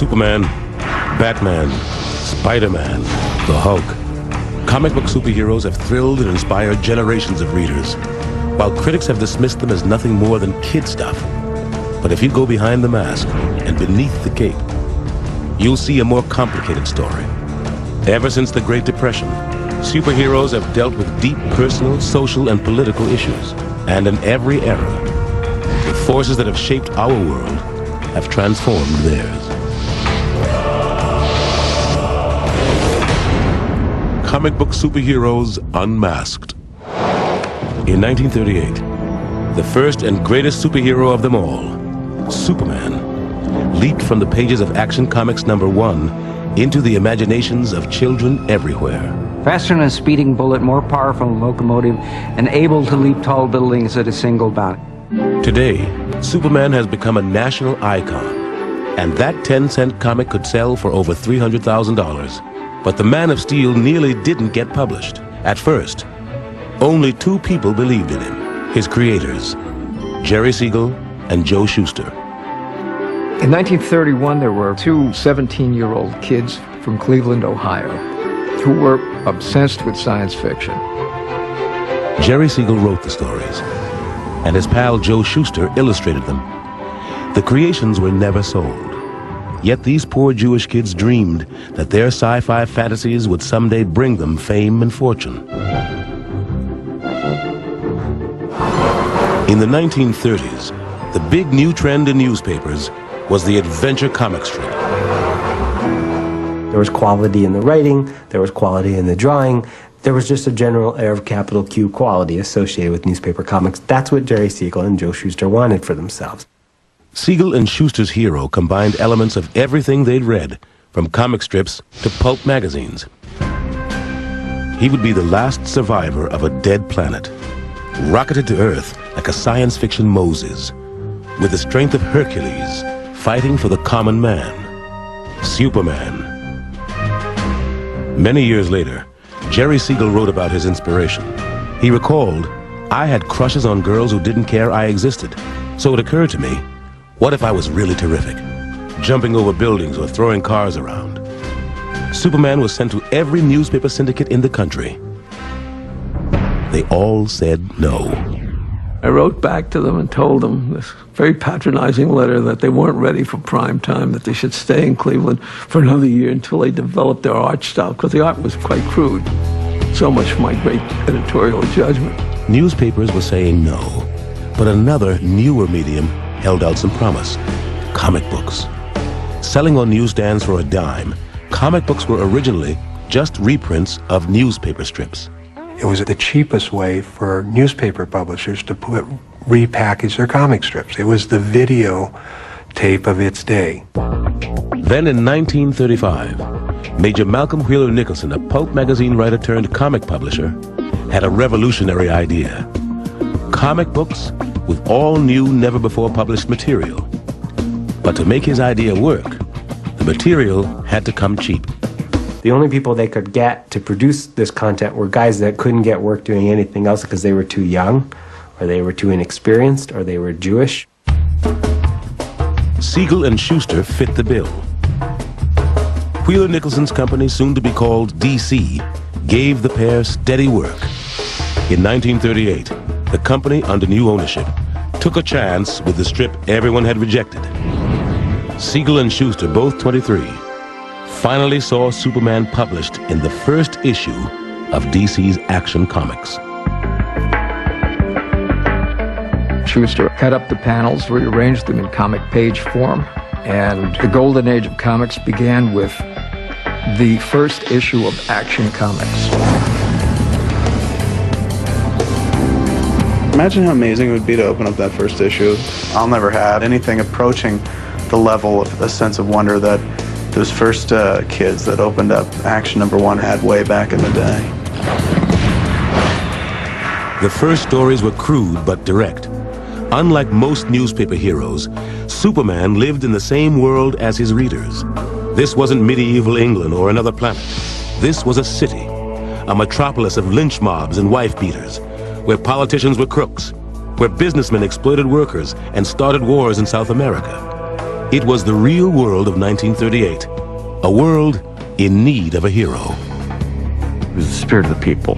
Superman, Batman, Spider-Man, the Hulk. Comic book superheroes have thrilled and inspired generations of readers, while critics have dismissed them as nothing more than kid stuff. But if you go behind the mask and beneath the cape, you'll see a more complicated story. Ever since the Great Depression, superheroes have dealt with deep personal, social, and political issues. And in every era, the forces that have shaped our world have transformed theirs. Comic book superheroes unmasked. In 1938, the first and greatest superhero of them all, Superman, leaped from the pages of Action Comics #1 into the imaginations of children everywhere. Faster than a speeding bullet, more powerful than a locomotive, and able to leap tall buildings at a single bound. Today, Superman has become a national icon, and that 10-cent comic could sell for over $300,000. But the Man of Steel nearly didn't get published. At first, only two people believed in him, his creators, Jerry Siegel and Joe Shuster. In 1931, there were two 17-year-old kids from Cleveland, Ohio, who were obsessed with science fiction. Jerry Siegel wrote the stories, and his pal Joe Shuster illustrated them. The creations were never sold. Yet these poor Jewish kids dreamed that their sci-fi fantasies would someday bring them fame and fortune. In the 1930s, the big new trend in newspapers was the adventure comic strip. There was quality in the writing, there was quality in the drawing, there was just a general air of capital Q quality associated with newspaper comics. That's what Jerry Siegel and Joe Shuster wanted for themselves. Siegel and Shuster's hero combined elements of everything they'd read, from comic strips to pulp magazines. He would be the last survivor of a dead planet, rocketed to Earth like a science fiction Moses, with the strength of Hercules, fighting for the common man, Superman. Many years later, Jerry Siegel wrote about his inspiration. He recalled, "I had crushes on girls who didn't care I existed, so it occurred to me, what if I was really terrific, jumping over buildings or throwing cars around?" Superman was sent to every newspaper syndicate in the country. They all said no. I wrote back to them and told them this very patronizing letter that they weren't ready for prime time, that they should stay in Cleveland for another year until they developed their art style, because the art was quite crude. So much for my great editorial judgment. Newspapers were saying no, but another, newer medium held out some promise: comic books. Selling on newsstands for a dime, comic books were originally just reprints of newspaper strips. It was the cheapest way for newspaper publishers to repackage their comic strips. It was the video tape of its day. Then in 1935, Major Malcolm Wheeler Nicholson, a pulp magazine writer turned comic publisher, had a revolutionary idea: comic books with all new, never-before-published material. But to make his idea work, the material had to come cheap. The only people they could get to produce this content were guys that couldn't get work doing anything else because they were too young, or they were too inexperienced, or they were Jewish. Siegel and Shuster fit the bill. Wheeler Nicholson's company, soon to be called DC, gave the pair steady work. In 1938, the company, under new ownership, took a chance with the strip everyone had rejected. Siegel and Shuster, both 23, finally saw Superman published in the first issue of DC's Action Comics. Shuster cut up the panels, rearranged them in comic page form, and the golden age of comics began with the first issue of Action Comics. Imagine how amazing it would be to open up that first issue. I'll never have anything approaching the level of a sense of wonder that those first kids that opened up Action #1 had way back in the day. The first stories were crude but direct. Unlike most newspaper heroes, Superman lived in the same world as his readers. This wasn't medieval England or another planet. This was a city, a metropolis of lynch mobs and wife beaters, where politicians were crooks, where businessmen exploited workers and started wars in South America. It was the real world of 1938, a world in need of a hero. He was the spirit of the people.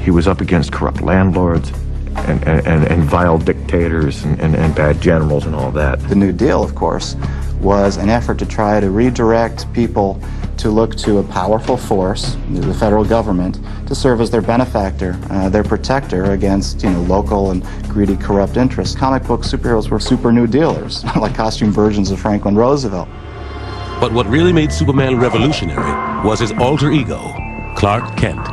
He was up against corrupt landlords and vile dictators and bad generals and all that. The New Deal, of course, was an effort to try to redirect people to look to a powerful force, the federal government, to serve as their benefactor, their protector against, local and greedy, corrupt interests. Comic book superheroes were super New Dealers, like costume versions of Franklin Roosevelt. But what really made Superman revolutionary was his alter ego, Clark Kent.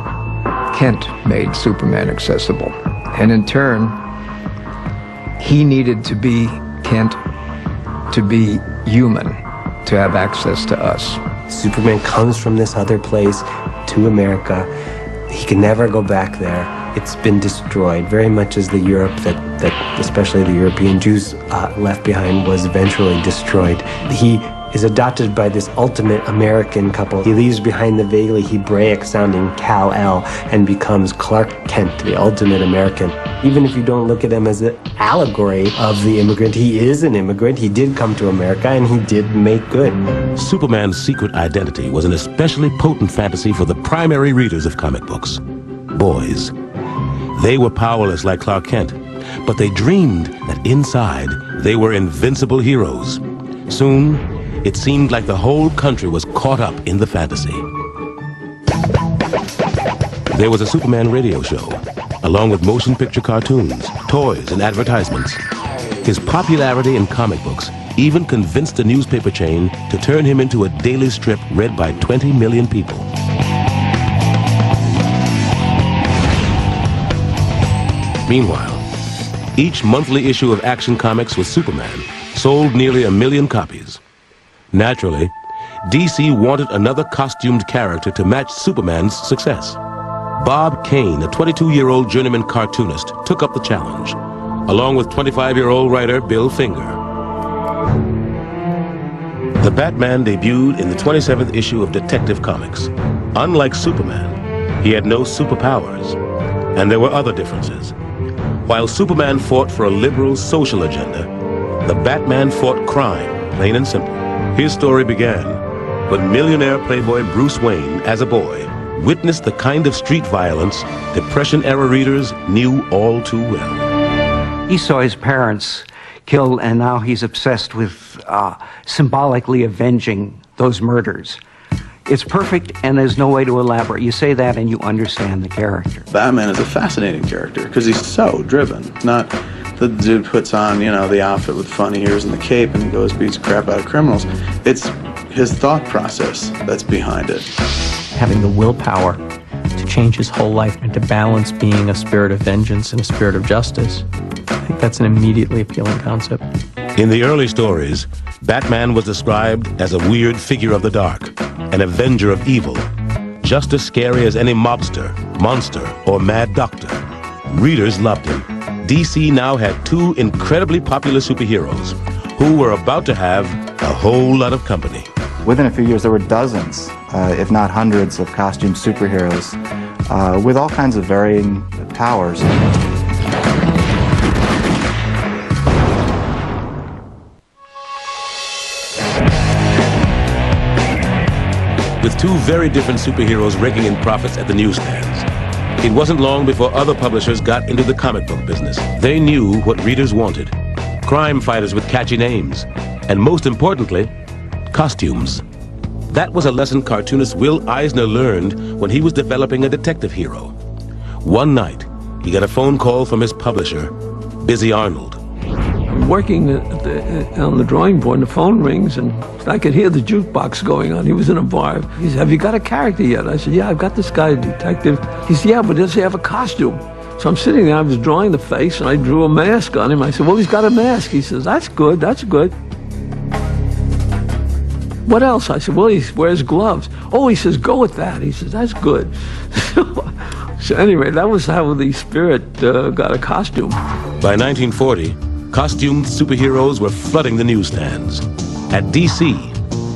Kent made Superman accessible. And in turn, he needed to be Kent to be human, to have access to us. Superman comes from this other place to America. He can never go back there. It's been destroyed, very much as the Europe that especially the European Jews left behind was eventually destroyed. He is adopted by this ultimate American couple. He leaves behind the vaguely Hebraic-sounding Kal-El and becomes Clark Kent, the ultimate American. Even if you don't look at him as an allegory of the immigrant, he is an immigrant. He did come to America, and he did make good. Superman's secret identity was an especially potent fantasy for the primary readers of comic books, boys. They were powerless like Clark Kent, but they dreamed that inside they were invincible heroes. Soon, it seemed like the whole country was caught up in the fantasy. There was a Superman radio show, along with motion picture cartoons, toys, and advertisements. His popularity in comic books even convinced a newspaper chain to turn him into a daily strip read by 20 million people. Meanwhile, each monthly issue of Action Comics with Superman sold nearly 1 million copies. Naturally, DC wanted another costumed character to match Superman's success. Bob Kane, a 22-year-old journeyman cartoonist, took up the challenge, along with 25-year-old writer Bill Finger. The Batman debuted in the 27th issue of Detective Comics. Unlike Superman, he had no superpowers, and there were other differences. While Superman fought for a liberal social agenda, the Batman fought crime, plain and simple. His story began when millionaire playboy Bruce Wayne, as a boy, witnessed the kind of street violence Depression-era readers knew all too well. He saw his parents killed, and now he's obsessed with symbolically avenging those murders. It's perfect, and there's no way to elaborate. You say that, and you understand the character. Batman is a fascinating character because he's so driven. Not the dude puts on, the outfit with funny ears and the cape and he goes beats the crap out of criminals. It's his thought process that's behind it. Having the willpower to change his whole life and to balance being a spirit of vengeance and a spirit of justice, I think that's an immediately appealing concept. In the early stories, Batman was described as a weird figure of the dark, an avenger of evil, just as scary as any mobster, monster, or mad doctor. Readers loved him. DC now had 2 incredibly popular superheroes who were about to have a whole lot of company. Within a few years, there were dozens, if not hundreds, of costume superheroes with all kinds of varying powers. With 2 very different superheroes raking in profits at the newsstands, it wasn't long before other publishers got into the comic book business. They knew what readers wanted: crime fighters with catchy names, and most importantly, costumes. That was a lesson cartoonist Will Eisner learned when he was developing a detective hero. One night, he got a phone call from his publisher, Busy Arnold. I'm working on the drawing board, and the phone rings, and I could hear the jukebox going on. He was in a bar. He said, "Have you got a character yet?" I said, "Yeah, I've got this guy, a detective." He said, "Yeah, but does he have a costume?" So I'm sitting there, I was drawing the face, and I drew a mask on him. I said, "Well, he's got a mask." He says, "That's good, that's good." "What else?" I said, "Well, he wears gloves." "Oh," he says, "go with that." He says, "That's good." So anyway, that was how the Spirit got a costume. By 1940, costumed superheroes were flooding the newsstands. At DC,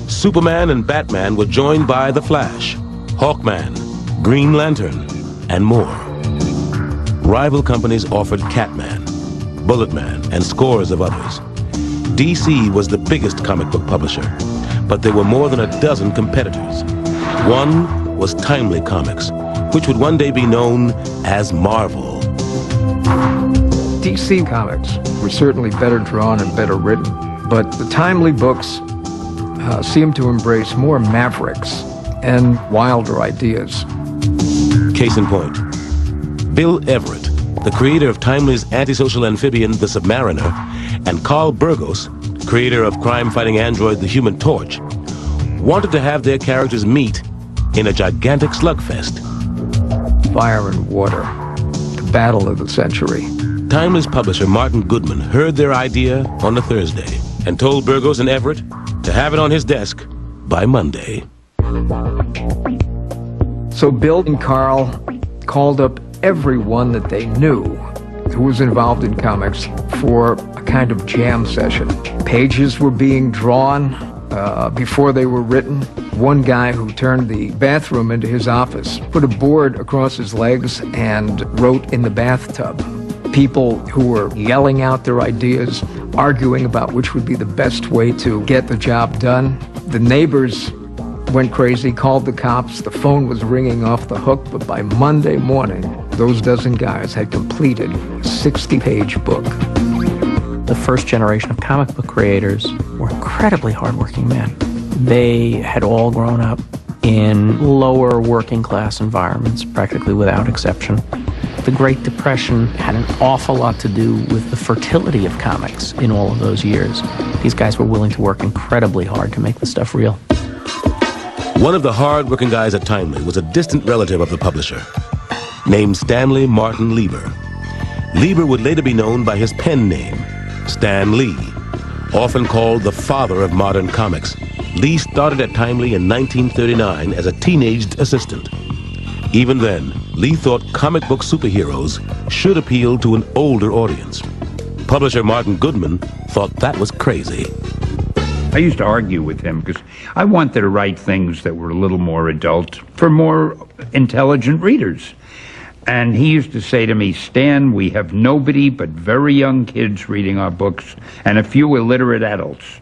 Superman and Batman were joined by The Flash, Hawkman, Green Lantern, and more. Rival companies offered Catman, Bulletman, and scores of others. DC was the biggest comic book publisher, but there were more than a dozen competitors. One was Timely Comics, which would one day be known as Marvel. DC Comics were certainly better drawn and better written, but the Timely books seemed to embrace more mavericks and wilder ideas. Case in point, Bill Everett, the creator of Timely's antisocial amphibian, The Submariner, and Carl Burgos, creator of crime-fighting android, The Human Torch, wanted to have their characters meet in a gigantic slugfest. Fire and water, the battle of the century. Timely's publisher, Martin Goodman, heard their idea on a Thursday and told Burgos and Everett to have it on his desk by Monday. So Bill and Carl called up everyone that they knew who was involved in comics for a kind of jam session. Pages were being drawn before they were written. One guy who turned the bathroom into his office put a board across his legs and wrote in the bathtub. People who were yelling out their ideas, arguing about which would be the best way to get the job done. The neighbors went crazy, called the cops. The phone was ringing off the hook, but by Monday morning, those dozen guys had completed a 60-page book. The first generation of comic book creators were incredibly hardworking men. They had all grown up in lower working class environments, practically without exception. The Great Depression had an awful lot to do with the fertility of comics in all of those years. These guys were willing to work incredibly hard to make the stuff real. One of the hard-working guys at Timely was a distant relative of the publisher, named Stanley Martin Lieber. Lieber would later be known by his pen name, Stan Lee. Often called the father of modern comics, Lee started at Timely in 1939 as a teenaged assistant. Even then, Lee thought comic book superheroes should appeal to an older audience. Publisher Martin Goodman thought that was crazy. I used to argue with him because I wanted to write things that were a little more adult for more intelligent readers. And he used to say to me, Stan, we have nobody but very young kids reading our books and a few illiterate adults.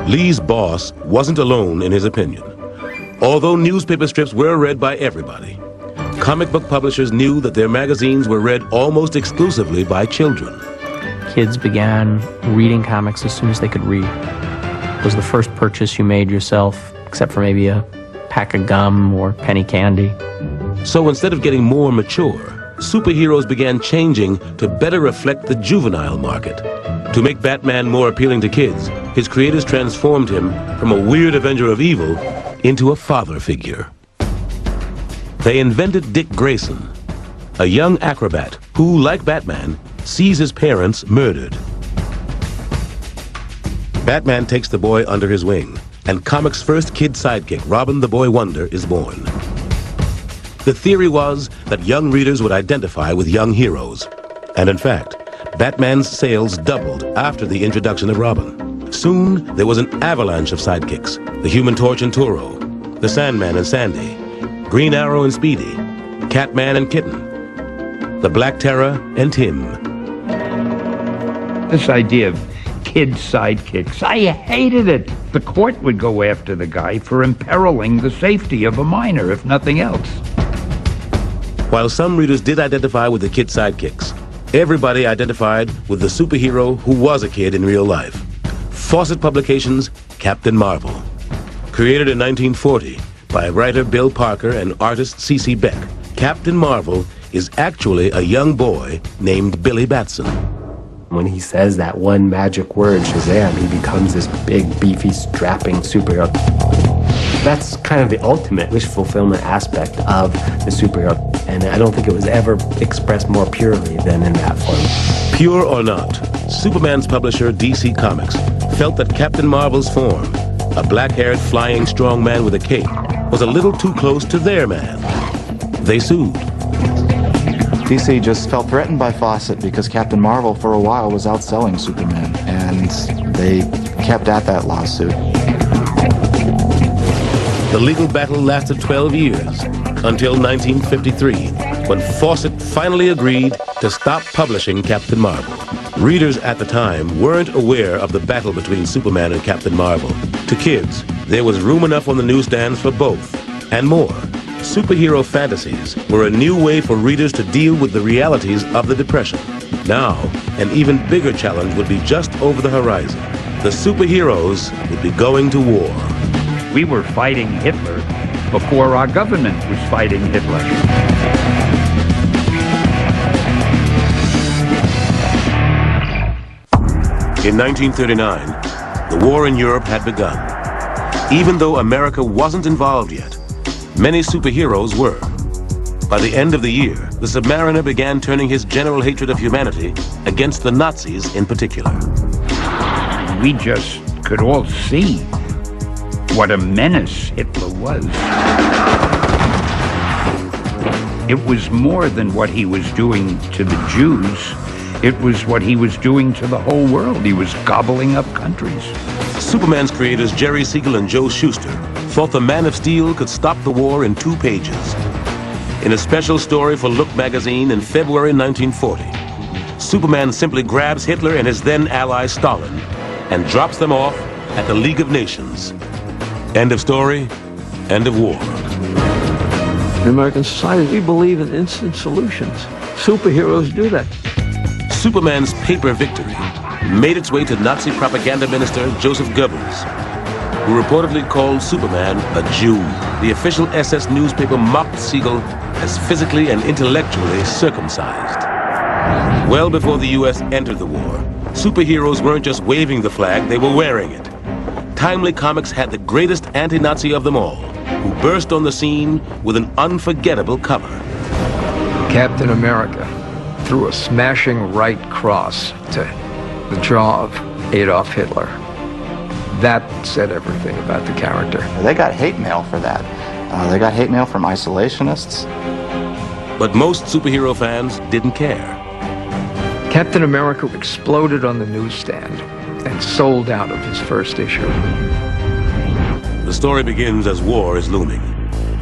Lee's boss wasn't alone in his opinion. Although newspaper strips were read by everybody, comic book publishers knew that their magazines were read almost exclusively by children. Kids began reading comics as soon as they could read. It was the first purchase you made yourself, except for maybe a pack of gum or penny candy. So instead of getting more mature, superheroes began changing to better reflect the juvenile market. To make Batman more appealing to kids, his creators transformed him from a weird avenger of evil into a father figure. They invented Dick Grayson, a young acrobat who, like Batman, sees his parents murdered. Batman takes the boy under his wing, and comics' first kid sidekick, Robin the Boy Wonder, is born. The theory was that young readers would identify with young heroes. And in fact, Batman's sales doubled after the introduction of Robin. Soon, there was an avalanche of sidekicks: the Human Torch and Toro, the Sandman and Sandy, Green Arrow and Speedy, Catman and Kitten, the Black Terror and Tim. This idea of kid sidekicks, I hated it. The court would go after the guy for imperiling the safety of a minor, if nothing else. While some readers did identify with the kid sidekicks, everybody identified with the superhero who was a kid in real life. Fawcett Publications' Captain Marvel. Created in 1940 by writer Bill Parker and artist C.C. Beck, Captain Marvel is actually a young boy named Billy Batson. When he says that one magic word, Shazam, he becomes this big, beefy, strapping superhero. That's kind of the ultimate wish fulfillment aspect of the superhero, and I don't think it was ever expressed more purely than in that form. Pure or not, Superman's publisher, DC Comics, felt that Captain Marvel's form, a black-haired, flying strong man with a cape, was a little too close to their man. They sued. DC just felt threatened by Fawcett because Captain Marvel for a while was outselling Superman, and they kept at that lawsuit. The legal battle lasted 12 years, until 1953, when Fawcett finally agreed to stop publishing Captain Marvel. Readers at the time weren't aware of the battle between Superman and Captain Marvel. To kids, there was room enough on the newsstands for both, and more. Superhero fantasies were a new way for readers to deal with the realities of the Depression. Now, an even bigger challenge would be just over the horizon. The superheroes would be going to war. We were fighting Hitler before our government was fighting Hitler. In 1939, the war in Europe had begun. Even though America wasn't involved yet, many superheroes were. By the end of the year, the Submariner began turning his general hatred of humanity against the Nazis in particular. We just could all see what a menace Hitler was. It was more than what he was doing to the Jews. It was what he was doing to the whole world. He was gobbling up countries. Superman's creators Jerry Siegel and Joe Shuster thought the Man of Steel could stop the war in 2 pages. In a special story for Look magazine in February 1940, Superman simply grabs Hitler and his then ally Stalin and drops them off at the League of Nations. End of story, end of war. In American society, we believe in instant solutions. Superheroes do that. Superman's paper victory made its way to Nazi propaganda minister Joseph Goebbels, who reportedly called Superman a Jew. The official SS newspaper mocked Siegel as physically and intellectually circumcised. Well before the U.S. entered the war, superheroes weren't just waving the flag, they were wearing it. Timely Comics had the greatest anti-Nazi of them all, who burst on the scene with an unforgettable cover. Captain America threw a smashing right cross to the jaw of Adolf Hitler. That said everything about the character. They got hate mail for that. They got hate mail from isolationists. But most superhero fans didn't care. Captain America exploded on the newsstand and sold out of his first issue. The story begins as war is looming.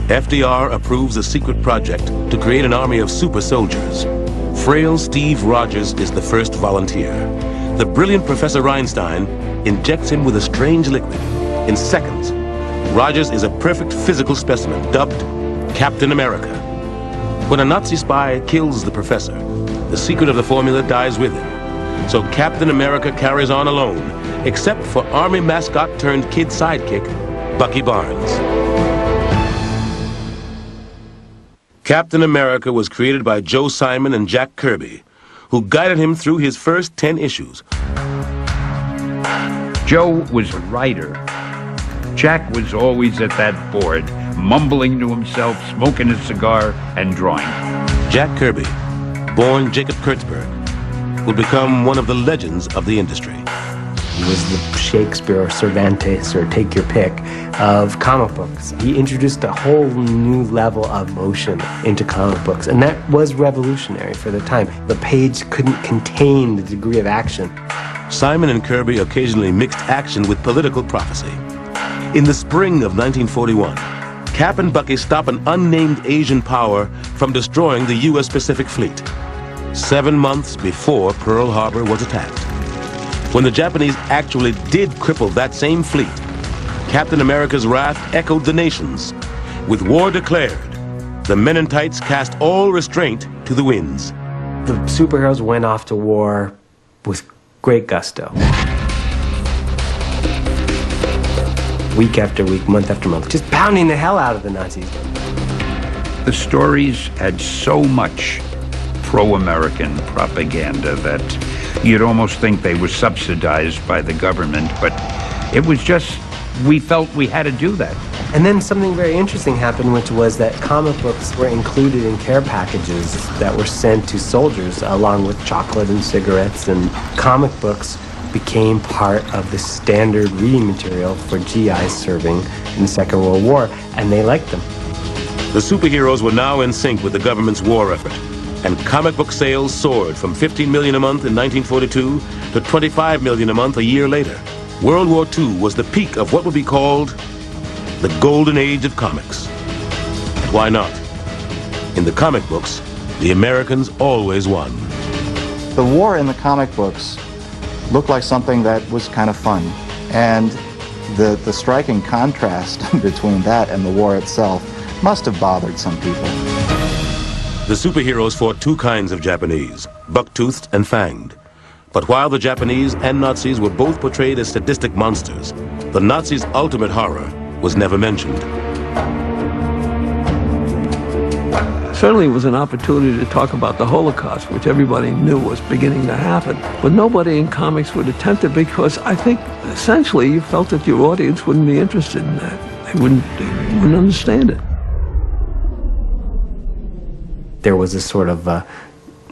FDR approves a secret project to create an army of super soldiers. Frail Steve Rogers is the first volunteer. The brilliant Professor Einstein injects him with a strange liquid. In seconds, Rogers is a perfect physical specimen, dubbed Captain America. When a Nazi spy kills the professor, the secret of the formula dies with him. So Captain America carries on alone, except for Army mascot turned kid sidekick, Bucky Barnes. Captain America was created by Joe Simon and Jack Kirby, who guided him through his first 10 issues. Joe was a writer. Jack was always at that board, mumbling to himself, smoking a cigar, and drawing. Jack Kirby, born Jacob Kurtzberg, would become one of the legends of the industry. He was the Shakespeare or Cervantes, or take your pick, of comic books. He introduced a whole new level of motion into comic books, and that was revolutionary for the time. The page couldn't contain the degree of action. Simon and Kirby occasionally mixed action with political prophecy. In the spring of 1941, Cap and Bucky stop an unnamed Asian power from destroying the U.S. Pacific Fleet, 7 months before Pearl Harbor was attacked. When the Japanese actually did cripple that same fleet, Captain America's wrath echoed the nations. With war declared, the Men in Tights cast all restraint to the winds. The superheroes went off to war with great gusto. Week after week, month after month, just pounding the hell out of the Nazis. The stories had so much pro-American propaganda that you'd almost think they were subsidized by the government, but it was just, we felt we had to do that. And then something very interesting happened, which was that comic books were included in care packages that were sent to soldiers, along with chocolate and cigarettes, and comic books became part of the standard reading material for GIs serving in the Second World War, and they liked them. The superheroes were now in sync with the government's war effort, and comic book sales soared from 15 million a month in 1942 to 25 million a month a year later. World War II was the peak of what would be called the golden age of comics. Why not? In the comic books, the Americans always won. The war in the comic books looked like something that was kind of fun. And the striking contrast between that and the war itself must have bothered some people. The superheroes fought two kinds of Japanese, buck-toothed and fanged. But while the Japanese and Nazis were both portrayed as sadistic monsters, the Nazis' ultimate horror was never mentioned. Certainly it was an opportunity to talk about the Holocaust, which everybody knew was beginning to happen. But nobody in comics would attempt it because I think essentially you felt that your audience wouldn't be interested in that. They wouldn't understand it. There was a sort of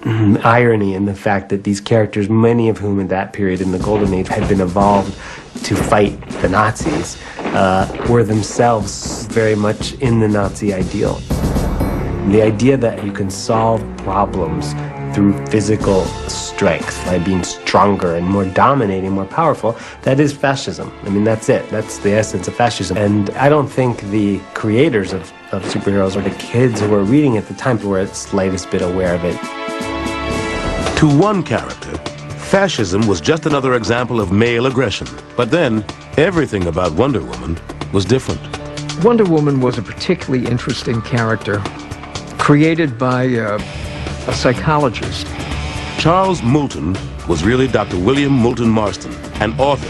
irony in the fact that these characters, many of whom in that period in the Golden Age had been evolved to fight the Nazis, were themselves very much in the Nazi ideal. The idea that you can solve problems through physical strength, by being stronger and more dominating, more powerful, that is fascism. I mean, that's it. That's the essence of fascism. And I don't think the creators of superheroes or the kids who were reading at the time were the slightest bit aware of it. To one character, fascism was just another example of male aggression. But then, everything about Wonder Woman was different. Wonder Woman was a particularly interesting character, created by a psychologist. Charles Moulton was really Dr. William Moulton Marston, an author,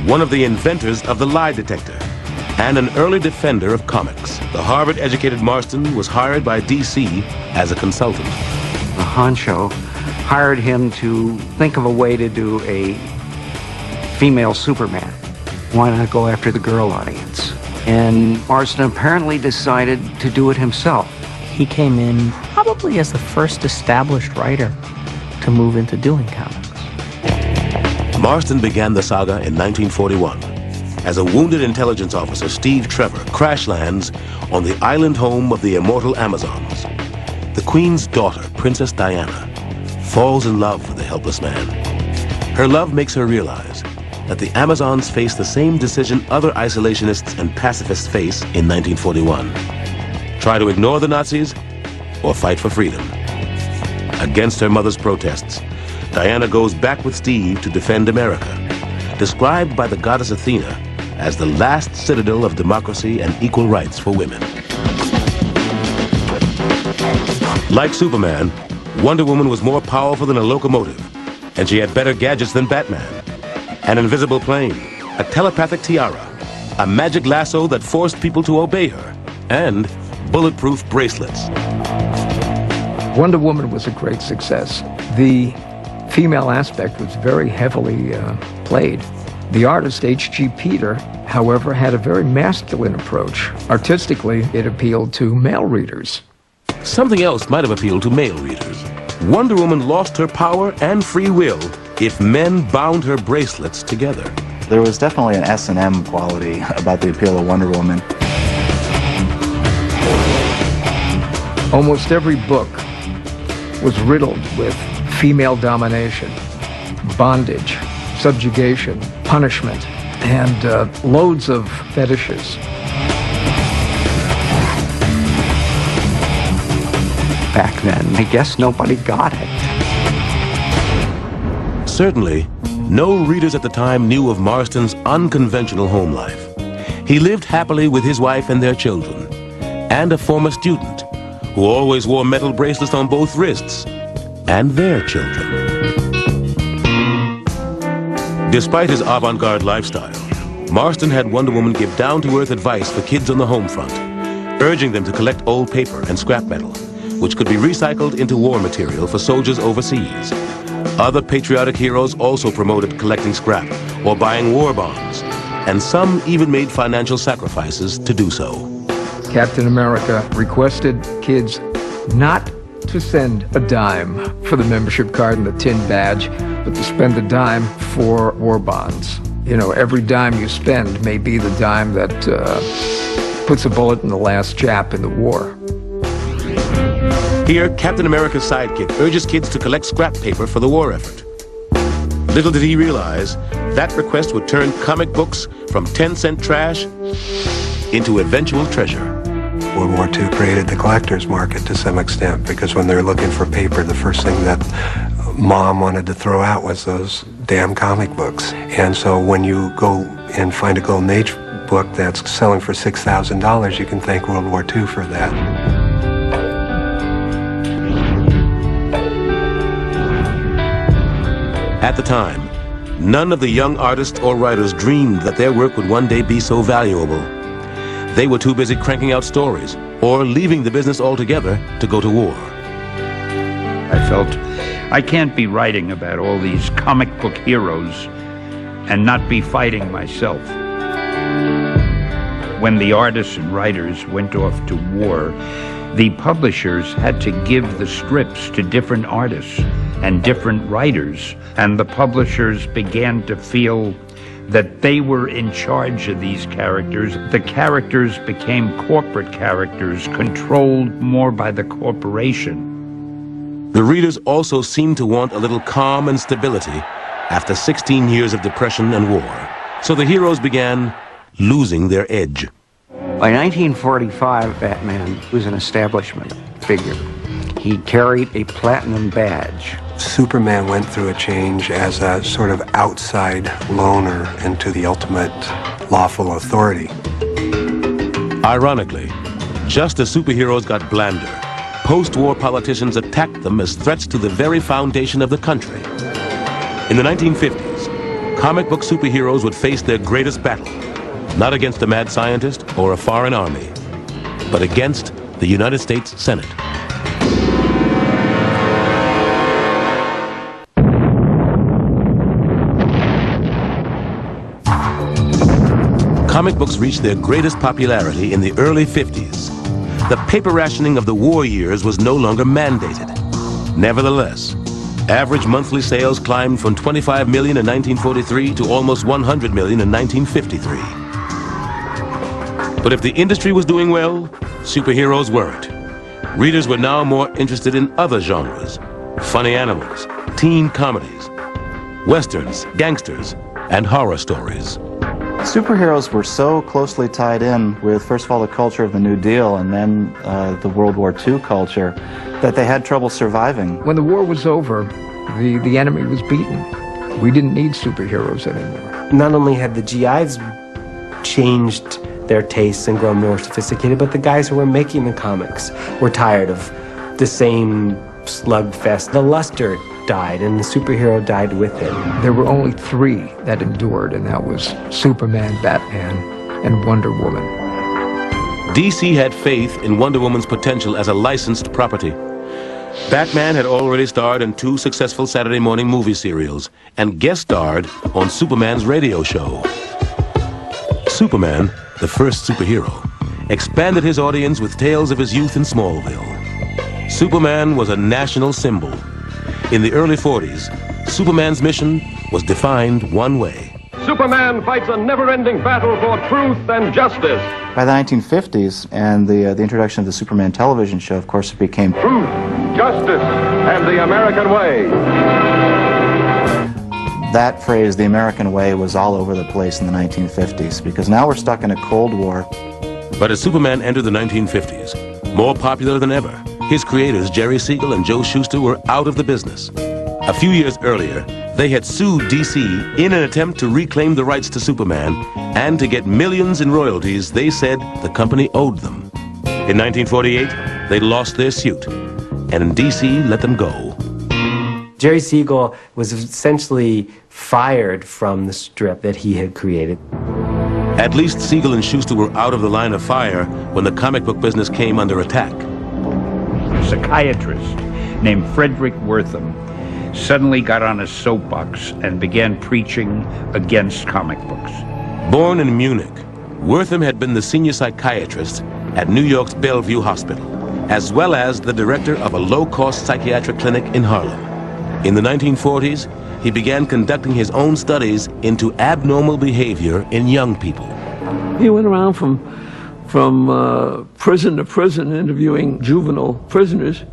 one of the inventors of the lie detector, and an early defender of comics. The Harvard-educated Marston was hired by DC as a consultant. The honcho hired him to think of a way to do a female Superman. Why not go after the girl audience? And Marston apparently decided to do it himself. He came in probably as the first established writer to move into doing comics. Marston began the saga in 1941. As a wounded intelligence officer, Steve Trevor crash lands on the island home of the immortal Amazons. The Queen's daughter, Princess Diana, falls in love with the helpless man. Her love makes her realize that the Amazons face the same decision other isolationists and pacifists face in 1941. Try to ignore the Nazis or fight for freedom. Against her mother's protests, Diana goes back with Steve to defend America, described by the goddess Athena as the last citadel of democracy and equal rights for women. Like Superman, Wonder Woman was more powerful than a locomotive, and she had better gadgets than Batman. An invisible plane, a telepathic tiara, a magic lasso that forced people to obey her, and bulletproof bracelets. Wonder Woman was a great success. The female aspect was very heavily played. The artist H.G. Peter, however, had a very masculine approach. Artistically, it appealed to male readers. Something else might have appealed to male readers. Wonder Woman lost her power and free will if men bound her bracelets together. There was definitely an S&M quality about the appeal of Wonder Woman. Almost every book was riddled with female domination, bondage, subjugation, punishment, and loads of fetishes. Back then, I guess nobody got it. Certainly, no readers at the time knew of Marston's unconventional home life. He lived happily with his wife and their children, and a former student who always wore metal bracelets on both wrists, and their children. Despite his avant-garde lifestyle, Marston had Wonder Woman give down-to-earth advice for kids on the home front, urging them to collect old paper and scrap metal, which could be recycled into war material for soldiers overseas. Other patriotic heroes also promoted collecting scrap or buying war bonds, and some even made financial sacrifices to do so. Captain America requested kids not to send a dime for the membership card and the tin badge, but to spend a dime for war bonds. You know, every dime you spend may be the dime that puts a bullet in the last Jap in the war. Here, Captain America's sidekick urges kids to collect scrap paper for the war effort. Little did he realize that request would turn comic books from 10-cent trash into eventual treasure. World War II created the collector's market to some extent, because when they're looking for paper, the first thing that Mom wanted to throw out was those damn comic books. And so when you go and find a Golden Age book that's selling for $6,000, you can thank World War II for that. At the time, none of the young artists or writers dreamed that their work would one day be so valuable. They were too busy cranking out stories or leaving the business altogether to go to war. I felt I can't be writing about all these comic book heroes and not be fighting myself. When the artists and writers went off to war, the publishers had to give the strips to different artists and different writers, and the publishers began to feel that they were in charge of these characters. The characters became corporate characters, controlled more by the corporation. The readers also seemed to want a little calm and stability after 16 years of depression and war. So the heroes began losing their edge. By 1945, Batman was an establishment figure. He carried a platinum badge. Superman went through a change as a sort of outside loner into the ultimate lawful authority. Ironically, just as superheroes got blander, post-war politicians attacked them as threats to the very foundation of the country. In the 1950s, comic book superheroes would face their greatest battle, not against a mad scientist or a foreign army, but against the United States Senate. Comic books reached their greatest popularity in the early 50s. The paper rationing of the war years was no longer mandated. Nevertheless, average monthly sales climbed from 25 million in 1943 to almost 100 million in 1953. But if the industry was doing well, superheroes weren't. Readers were now more interested in other genres: funny animals, teen comedies, westerns, gangsters, and horror stories. Superheroes were so closely tied in with, first of all, the culture of the New Deal and then the World War II culture, that they had trouble surviving. When the war was over, the enemy was beaten. We didn't need superheroes anymore. Not only had the GIs changed their tastes and grown more sophisticated, but the guys who were making the comics were tired of the same slugfest. The luster died, and the superhero died with it. There were only three that endured, and that was Superman, Batman, and Wonder Woman. DC had faith in Wonder Woman's potential as a licensed property. Batman had already starred in 2 successful Saturday morning movie serials and guest starred on Superman's radio show. Superman, the first superhero, expanded his audience with tales of his youth in Smallville. Superman was a national symbol. In the early 40s, Superman's mission was defined one way. Superman fights a never-ending battle for truth and justice. By the 1950s and the introduction of the Superman television show, of course, it became Truth, justice, and the American way. That phrase, the American way, was all over the place in the 1950s, because now we're stuck in a Cold War. But as Superman entered the 1950s, more popular than ever, his creators, Jerry Siegel and Joe Shuster, were out of the business. A few years earlier, they had sued DC in an attempt to reclaim the rights to Superman and to get millions in royalties they said the company owed them. In 1948, they lost their suit, and DC let them go. Jerry Siegel was essentially fired from the strip that he had created. At least Siegel and Shuster were out of the line of fire when the comic book business came under attack. A psychiatrist named Frederick Wertham suddenly got on a soapbox and began preaching against comic books. Born in Munich, Wertham had been the senior psychiatrist at New York's Bellevue Hospital, as well as the director of a low-cost psychiatric clinic in Harlem. In the 1940s, he began conducting his own studies into abnormal behavior in young people. He went around from prison to prison interviewing juvenile prisoners.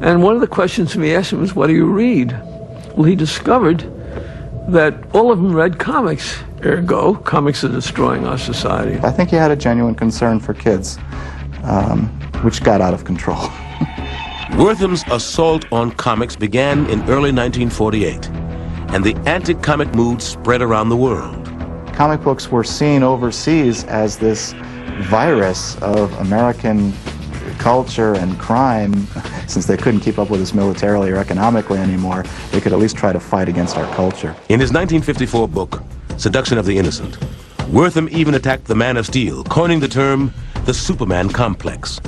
And one of the questions we asked him was, what do you read? Well, he discovered that all of them read comics. Ergo, comics are destroying our society. I think he had a genuine concern for kids, which got out of control. Wortham's assault on comics began in early 1948, and the anti-comic mood spread around the world. Comic books were seen overseas as this virus of American culture and crime. Since they couldn't keep up with us militarily or economically anymore, they could at least try to fight against our culture. In his 1954 book, Seduction of the Innocent, Wortham even attacked the Man of Steel, coining the term the Superman complex.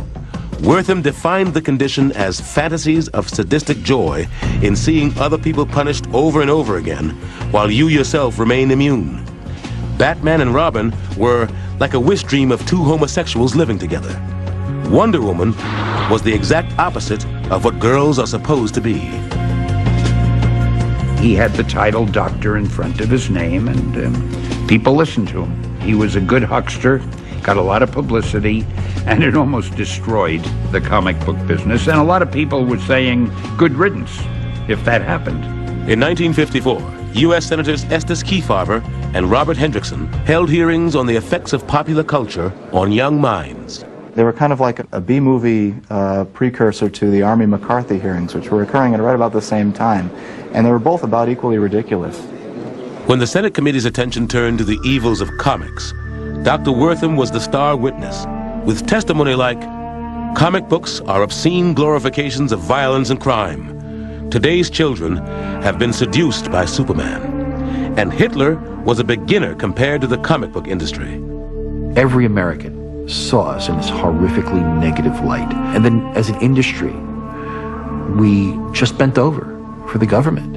Wortham defined the condition as fantasies of sadistic joy in seeing other people punished over and over again, while you yourself remain immune. Batman and Robin were like a wish dream of two homosexuals living together. Wonder Woman was the exact opposite of what girls are supposed to be. He had the title Doctor in front of his name, and people listened to him. He was a good huckster, got a lot of publicity, and it almost destroyed the comic book business. And a lot of people were saying, good riddance, if that happened. In 1954, U.S. Senators Estes Kefauver and Robert Hendrickson held hearings on the effects of popular culture on young minds. They were kind of like a B-movie precursor to the Army McCarthy hearings, which were occurring at right about the same time. And they were both about equally ridiculous. When the Senate committee's attention turned to the evils of comics, Dr. Wortham was the star witness, with testimony like, "Comic books are obscene glorifications of violence and crime. Today's children have been seduced by Superman. And Hitler was a beginner compared to the comic book industry." Every American saw us in this horrifically negative light. And then as an industry, we just bent over for the government.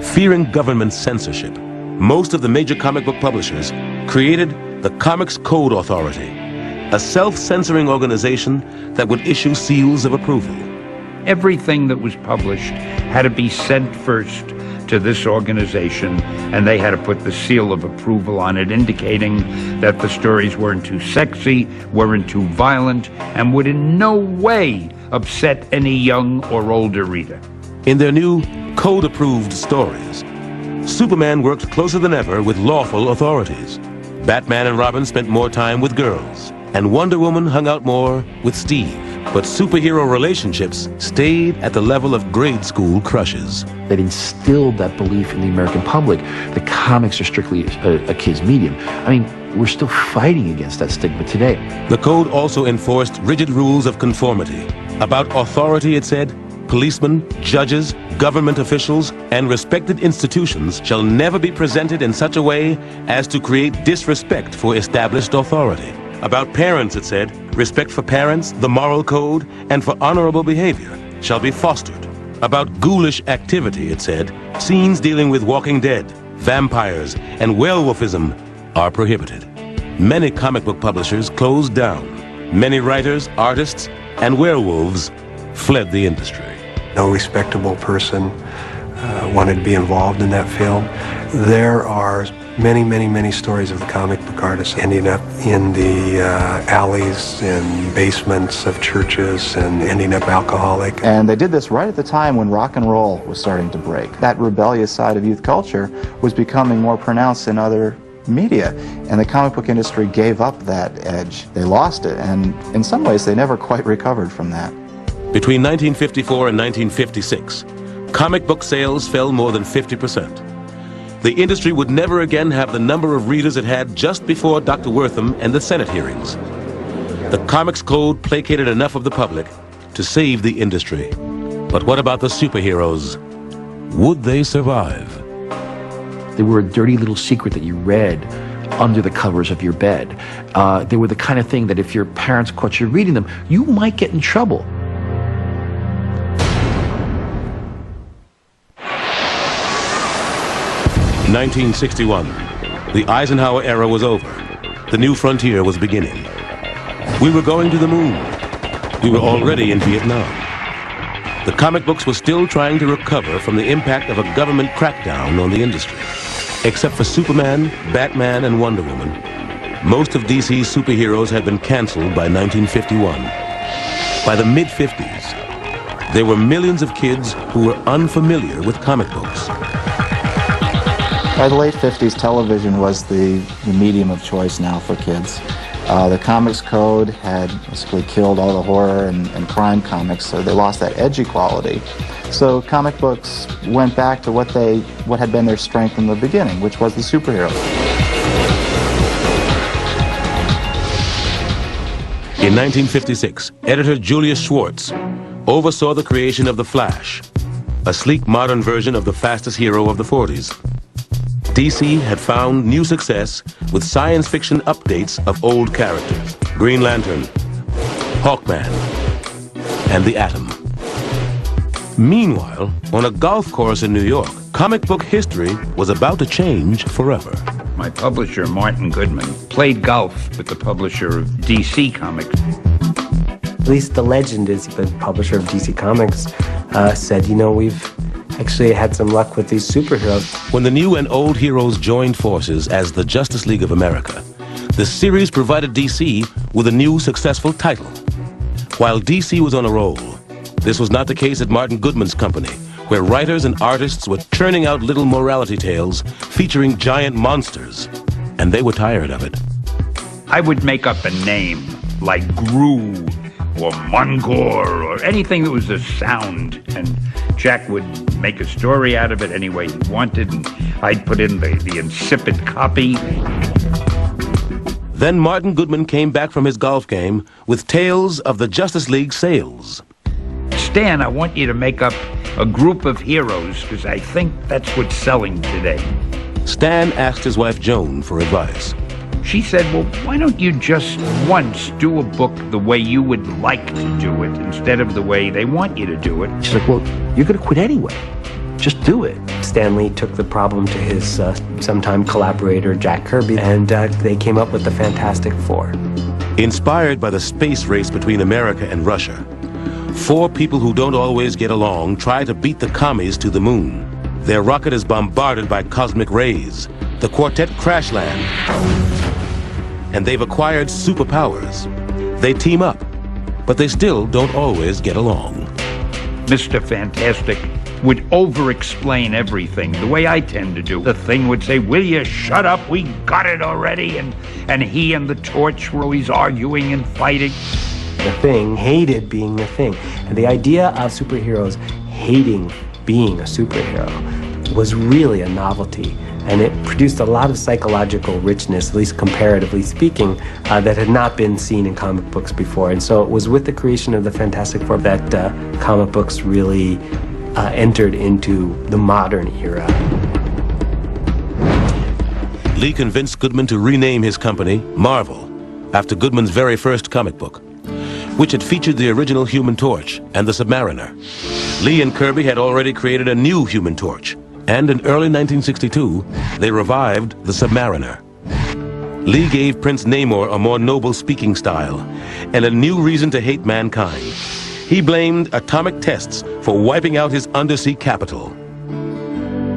Fearing government censorship, most of the major comic book publishers created the Comics Code Authority, a self-censoring organization that would issue seals of approval. Everything that was published had to be sent first to this organization, and they had to put the seal of approval on it, indicating that the stories weren't too sexy, weren't too violent, and would in no way upset any young or older reader. In their new code-approved stories, Superman worked closer than ever with lawful authorities. Batman and Robin spent more time with girls, and Wonder Woman hung out more with Steve. But superhero relationships stayed at the level of grade school crushes. That instilled that belief in the American public that comics are strictly a kid's medium. I mean, we're still fighting against that stigma today. The code also enforced rigid rules of conformity. About authority, it said, policemen, judges, government officials, and respected institutions shall never be presented in such a way as to create disrespect for established authority. About parents, it said, respect for parents, the moral code, and for honorable behavior shall be fostered. About ghoulish activity, it said, scenes dealing with Walking Dead, vampires, and werewolfism are prohibited. Many comic book publishers closed down. Many writers, artists, and werewolves fled the industry. No respectable person wanted to be involved in that field. There are many stories of the comic book artists ending up in the alleys and basements of churches and ending up alcoholic. And they did this right at the time when rock and roll was starting to break. That rebellious side of youth culture was becoming more pronounced in other media, and the comic book industry gave up that edge. They lost it, and in some ways they never quite recovered from that. Between 1954 and 1956, comic book sales fell more than 50%. The industry would never again have the number of readers it had just before Dr. Wortham and the Senate hearings. The Comics Code placated enough of the public to save the industry. But what about the superheroes? Would they survive? They were a dirty little secret that you read under the covers of your bed. They were the kind of thing that if your parents caught you reading them, you might get in trouble. In 1961, the Eisenhower era was over. The new frontier was beginning. We were going to the moon. We were already in Vietnam. The comic books were still trying to recover from the impact of a government crackdown on the industry. Except for Superman, Batman, and Wonder Woman, most of DC's superheroes had been canceled by 1951. By the mid-50s, there were millions of kids who were unfamiliar with comic books. By the late 50s, television was the medium of choice now for kids. The Comics Code had basically killed all the horror and crime comics, so they lost that edgy quality. So comic books went back to what had been their strength in the beginning, which was the superhero. In 1956, editor Julius Schwartz oversaw the creation of The Flash, a sleek modern version of the fastest hero of the 40s. DC had found new success with science fiction updates of old characters: Green Lantern, Hawkman, and the Atom. Meanwhile, on a golf course in New York, comic book history was about to change forever. My publisher, Martin Goodman, played golf with the publisher of DC Comics. At least the legend is the publisher of DC Comics said, you know, we've actually had some luck with these superheroes. When the new and old heroes joined forces as the Justice League of America, the series provided DC with a new successful title. While DC was on a roll, this was not the case at Martin Goodman's company, where writers and artists were churning out little morality tales featuring giant monsters, and they were tired of it. I would make up a name like Gru or Mungor or anything that was a sound, and Jack would make a story out of it any way he wanted, and I'd put in the insipid copy. Then Martin Goodman came back from his golf game with tales of the Justice League sales. Stan, I want you to make up a group of heroes, because I think that's what's selling today. Stan asked his wife Joan for advice. She said, well, why don't you just once do a book the way you would like to do it instead of the way they want you to do it? She's like, well, you're going to quit anyway. Just do it. Stan Lee took the problem to his sometime collaborator, Jack Kirby, and they came up with the Fantastic Four. Inspired by the space race between America and Russia, 4 people who don't always get along try to beat the commies to the moon. Their rocket is bombarded by cosmic rays. The quartet crash land, and they've acquired superpowers. They team up, but they still don't always get along. Mr. Fantastic would over-explain everything, the way I tend to do. The Thing would say, will you shut up, we got it already, and he and the Torch were always arguing and fighting. The Thing hated being the Thing, and the idea of superheroes hating being a superhero was really a novelty, and it produced a lot of psychological richness, at least comparatively speaking, that had not been seen in comic books before. And so it was with the creation of the Fantastic Four that comic books really entered into the modern era. Lee convinced Goodman to rename his company Marvel, after Goodman's very first comic book, which had featured the original Human Torch and the Submariner. Lee and Kirby had already created a new Human Torch, and in early 1962, they revived the Submariner. Lee gave Prince Namor a more noble speaking style and a new reason to hate mankind. He blamed atomic tests for wiping out his undersea capital.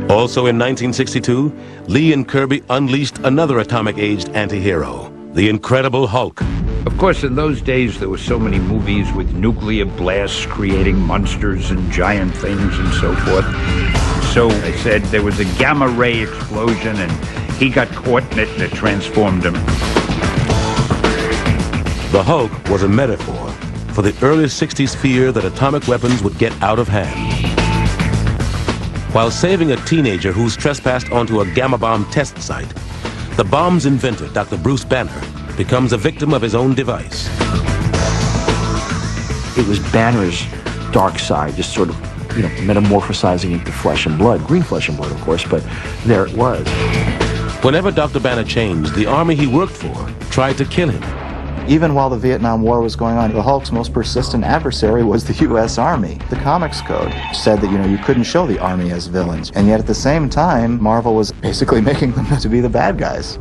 Also in 1962, Lee and Kirby unleashed another atomic-aged anti-hero, the Incredible Hulk. Of course, in those days, there were so many movies with nuclear blasts creating monsters and giant things and so forth. So I said there was a gamma ray explosion, and he got caught in it, and it transformed him. The Hulk was a metaphor for the early 60s fear that atomic weapons would get out of hand. While saving a teenager who's trespassed onto a gamma bomb test site, the bomb's inventor, Dr. Bruce Banner, becomes a victim of his own device. It was Banner's dark side, just sort of, metamorphosizing into flesh and blood. Green flesh and blood, of course, but there it was. Whenever Dr. Banner changed, the army he worked for tried to kill him. Even while the Vietnam War was going on, the Hulk's most persistent adversary was the U.S. Army. The Comics Code said that, you couldn't show the Army as villains. And yet at the same time, Marvel was basically making them to be the bad guys.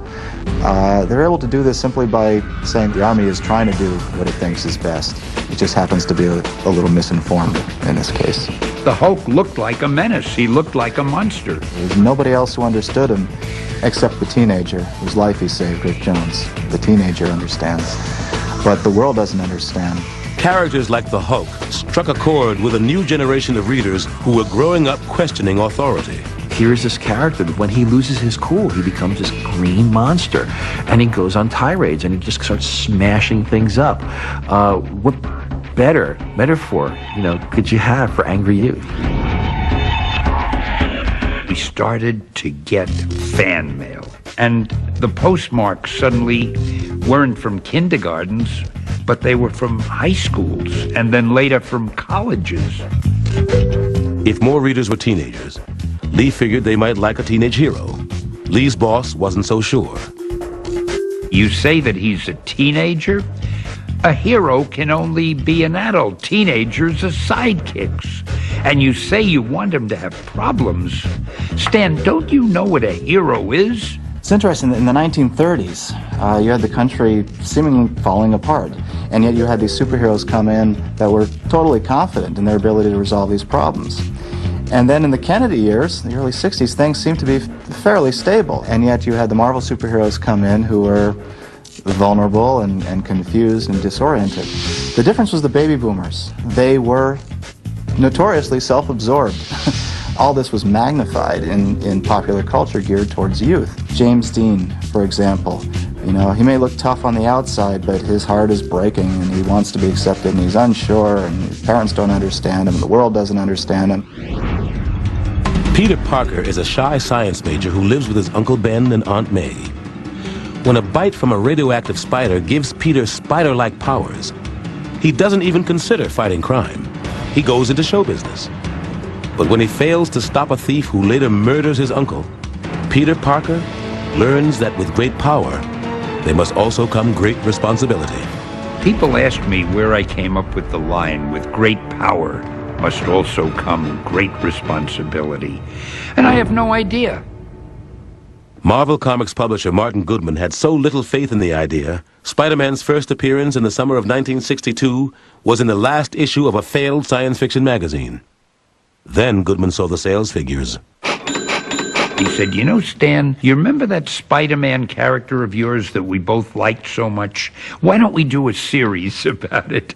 They're able to do this simply by saying the Army is trying to do what it thinks is best. It just happens to be a little misinformed in this case. The Hulk looked like a menace. He looked like a monster. There's nobody else who understood him except the teenager whose life he saved, Rick Jones. The teenager understands, but the world doesn't understand. Characters like the Hulk struck a chord with a new generation of readers who were growing up questioning authority. Here's this character that when he loses his cool, he becomes this green monster, and he goes on tirades, and he just starts smashing things up. What better metaphor, could you have for angry youth? We started to get fan mail, and the postmarks suddenly weren't from kindergartens, but they were from high schools, and then later from colleges. If more readers were teenagers, Lee figured they might like a teenage hero. Lee's boss wasn't so sure. You say that he's a teenager? A hero can only be an adult. Teenagers are sidekicks. And you say you want him to have problems. Stan, don't you know what a hero is? It's interesting that in the 1930s, you had the country seemingly falling apart, and yet you had these superheroes come in that were totally confident in their ability to resolve these problems. And then in the Kennedy years, the early 60s, things seemed to be fairly stable, and yet you had the Marvel superheroes come in who were vulnerable and confused and disoriented. The difference was the baby boomers. They were notoriously self-absorbed. All this was magnified in popular culture geared towards youth. James Dean, for example, he may look tough on the outside, but his heart is breaking, and he wants to be accepted, and he's unsure, and his parents don't understand him, and the world doesn't understand him. Peter Parker is a shy science major who lives with his Uncle Ben and Aunt May. When a bite from a radioactive spider gives Peter spider-like powers, he doesn't even consider fighting crime. He goes into show business. But when he fails to stop a thief who later murders his uncle, Peter Parker learns that with great power, there must also come great responsibility. People ask me where I came up with the line, with great power must also come great responsibility. And I have no idea. Marvel Comics publisher Martin Goodman had so little faith in the idea, Spider-Man's first appearance in the summer of 1962 was in the last issue of a failed science fiction magazine. Then Goodman saw the sales figures. He said, Stan, you remember that Spider-Man character of yours that we both liked so much? Why don't we do a series about it?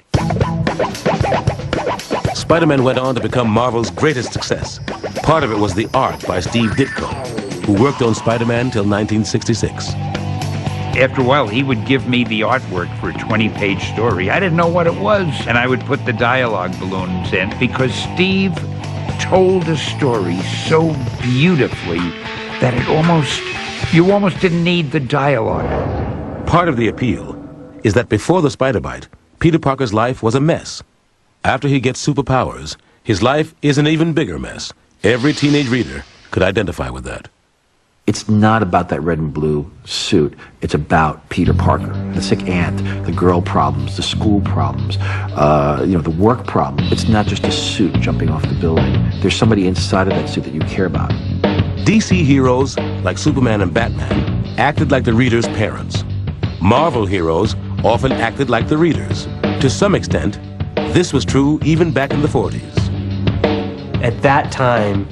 Spider-Man went on to become Marvel's greatest success. Part of it was the art by Steve Ditko, who worked on Spider-Man till 1966. After a while, he would give me the artwork for a 20-page story. I didn't know what it was, and I would put the dialogue balloons in because Steve told a story so beautifully that you almost didn't need the dialogue. Part of the appeal is that before the spider bite, Peter Parker's life was a mess. After he gets superpowers, his life is an even bigger mess. Every teenage reader could identify with that. It's not about that red and blue suit. It's about Peter Parker, the sick aunt, the girl problems, the school problems, the work problem. It's not just a suit jumping off the building. There's somebody inside of that suit that you care about. DC heroes, like Superman and Batman, acted like the reader's parents. Marvel heroes often acted like the readers. To some extent, this was true even back in the 40s. At that time,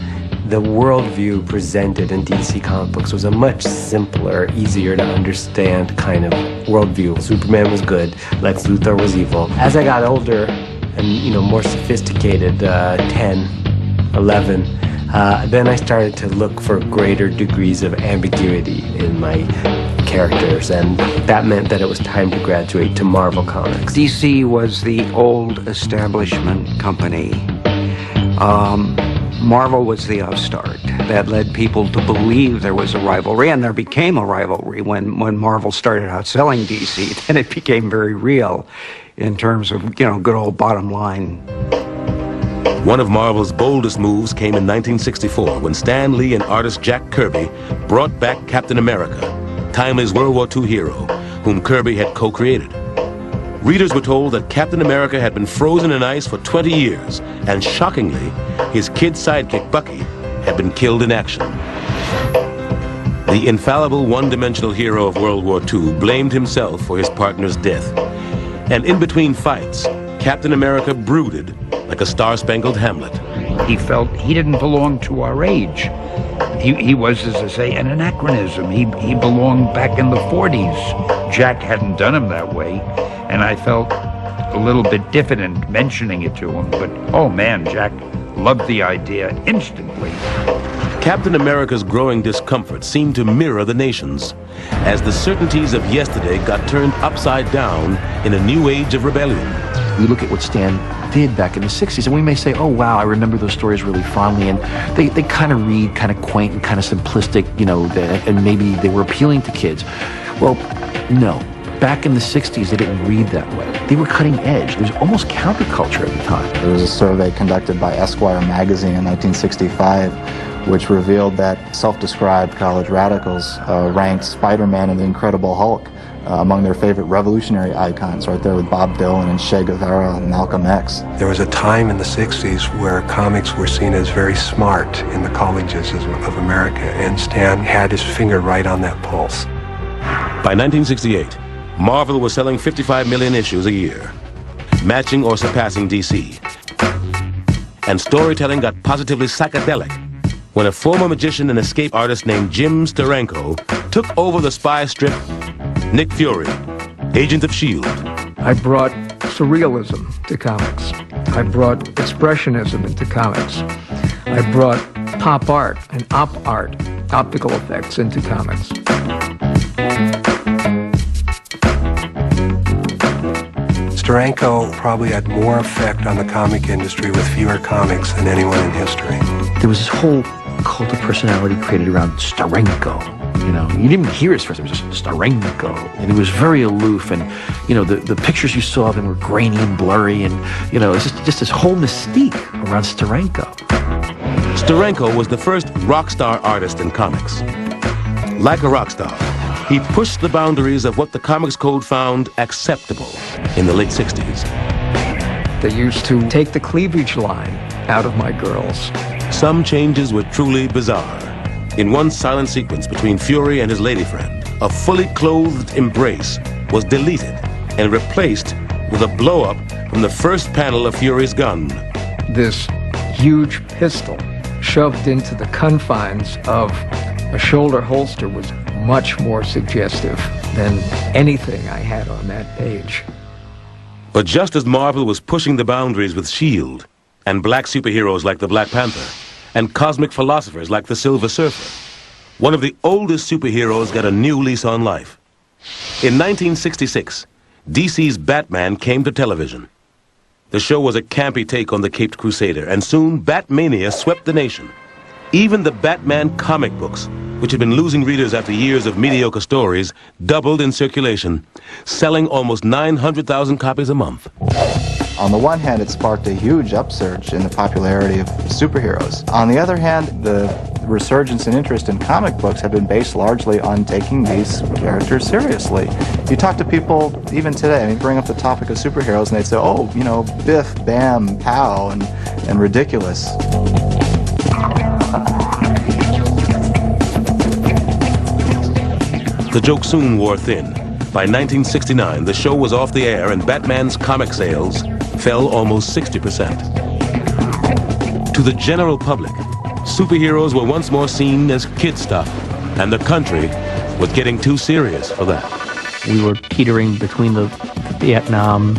the worldview presented in DC comic books was a much simpler, easier to understand kind of worldview. Superman was good, Lex Luthor was evil. As I got older and, more sophisticated, 10, 11, then I started to look for greater degrees of ambiguity in my characters, and that meant that it was time to graduate to Marvel Comics. DC was the old establishment company. Marvel was the upstart that led people to believe there was a rivalry, and there became a rivalry when Marvel started out selling DC. Then it became very real in terms of, good old bottom line. One of Marvel's boldest moves came in 1964 when Stan Lee and artist Jack Kirby brought back Captain America, Timely's World War II hero, whom Kirby had co-created. Readers were told that Captain America had been frozen in ice for 20 years, and shockingly, his kid sidekick Bucky had been killed in action. The infallible one-dimensional hero of World War II blamed himself for his partner's death. And in between fights, Captain America brooded like a star-spangled Hamlet. He felt he didn't belong to our age. He was, as I say, an anachronism. He belonged back in the 40s. Jack hadn't done him that way, and I felt a little bit diffident mentioning it to him. But, oh man, Jack loved the idea instantly. Captain America's growing discomfort seemed to mirror the nation's, as the certainties of yesterday got turned upside down in a new age of rebellion. We look at what Stan did back in the 60s, and we may say, oh, wow, I remember those stories really fondly, and they kind of read kind of quaint and kind of simplistic, you know, and maybe they were appealing to kids. Well, no. Back in the 60s, they didn't read that way. They were cutting edge. There was almost counterculture at the time. There was a survey conducted by Esquire magazine in 1965 which revealed that self-described college radicals ranked Spider-Man and the Incredible Hulk among their favorite revolutionary icons, right there with Bob Dylan and Che Guevara and Malcolm X. There was a time in the 60s where comics were seen as very smart in the colleges of America, and Stan had his finger right on that pulse. By 1968, Marvel was selling 55 million issues a year, matching or surpassing DC. And storytelling got positively psychedelic when a former magician and escape artist named Jim Steranko took over the spy strip Nick Fury, Agent of S.H.I.E.L.D. I brought surrealism to comics. I brought expressionism into comics. I brought pop art and op art, optical effects, into comics. Steranko probably had more effect on the comic industry with fewer comics than anyone in history. There was this whole cult of personality created around Steranko. You know, you didn't even hear his first name, it was just Steranko. And he was very aloof, and, you know, the pictures you saw of him were grainy and blurry, and, you know, it's just this whole mystique around Steranko. Steranko was the first rock star artist in comics. Like a rock star, he pushed the boundaries of what the Comics Code found acceptable in the late 60s. They used to take the cleavage line out of my girls. Some changes were truly bizarre. In one silent sequence between Fury and his lady friend, a fully clothed embrace was deleted and replaced with a blow-up from the first panel of Fury's gun. This huge pistol shoved into the confines of a shoulder holster was much more suggestive than anything I had on that page. But just as Marvel was pushing the boundaries with S.H.I.E.L.D. and black superheroes like the Black Panther, and cosmic philosophers like the Silver Surfer, one of the oldest superheroes got a new lease on life. In 1966, DC's Batman came to television. The show was a campy take on the Caped Crusader, and soon Batmania swept the nation. Even the Batman comic books, which had been losing readers after years of mediocre stories, doubled in circulation, selling almost 900,000 copies a month. On the one hand, it sparked a huge upsurge in the popularity of superheroes. On the other hand, the resurgence in interest in comic books have been based largely on taking these characters seriously. You talk to people even today, I mean, bring up the topic of superheroes, and they say, oh, you know, biff, bam, pow, and ridiculous. The joke soon wore thin. By 1969, the show was off the air and Batman's comic sales fell almost 60%. To the general public, superheroes were once more seen as kid stuff, and the country was getting too serious for that. We were teetering between the Vietnam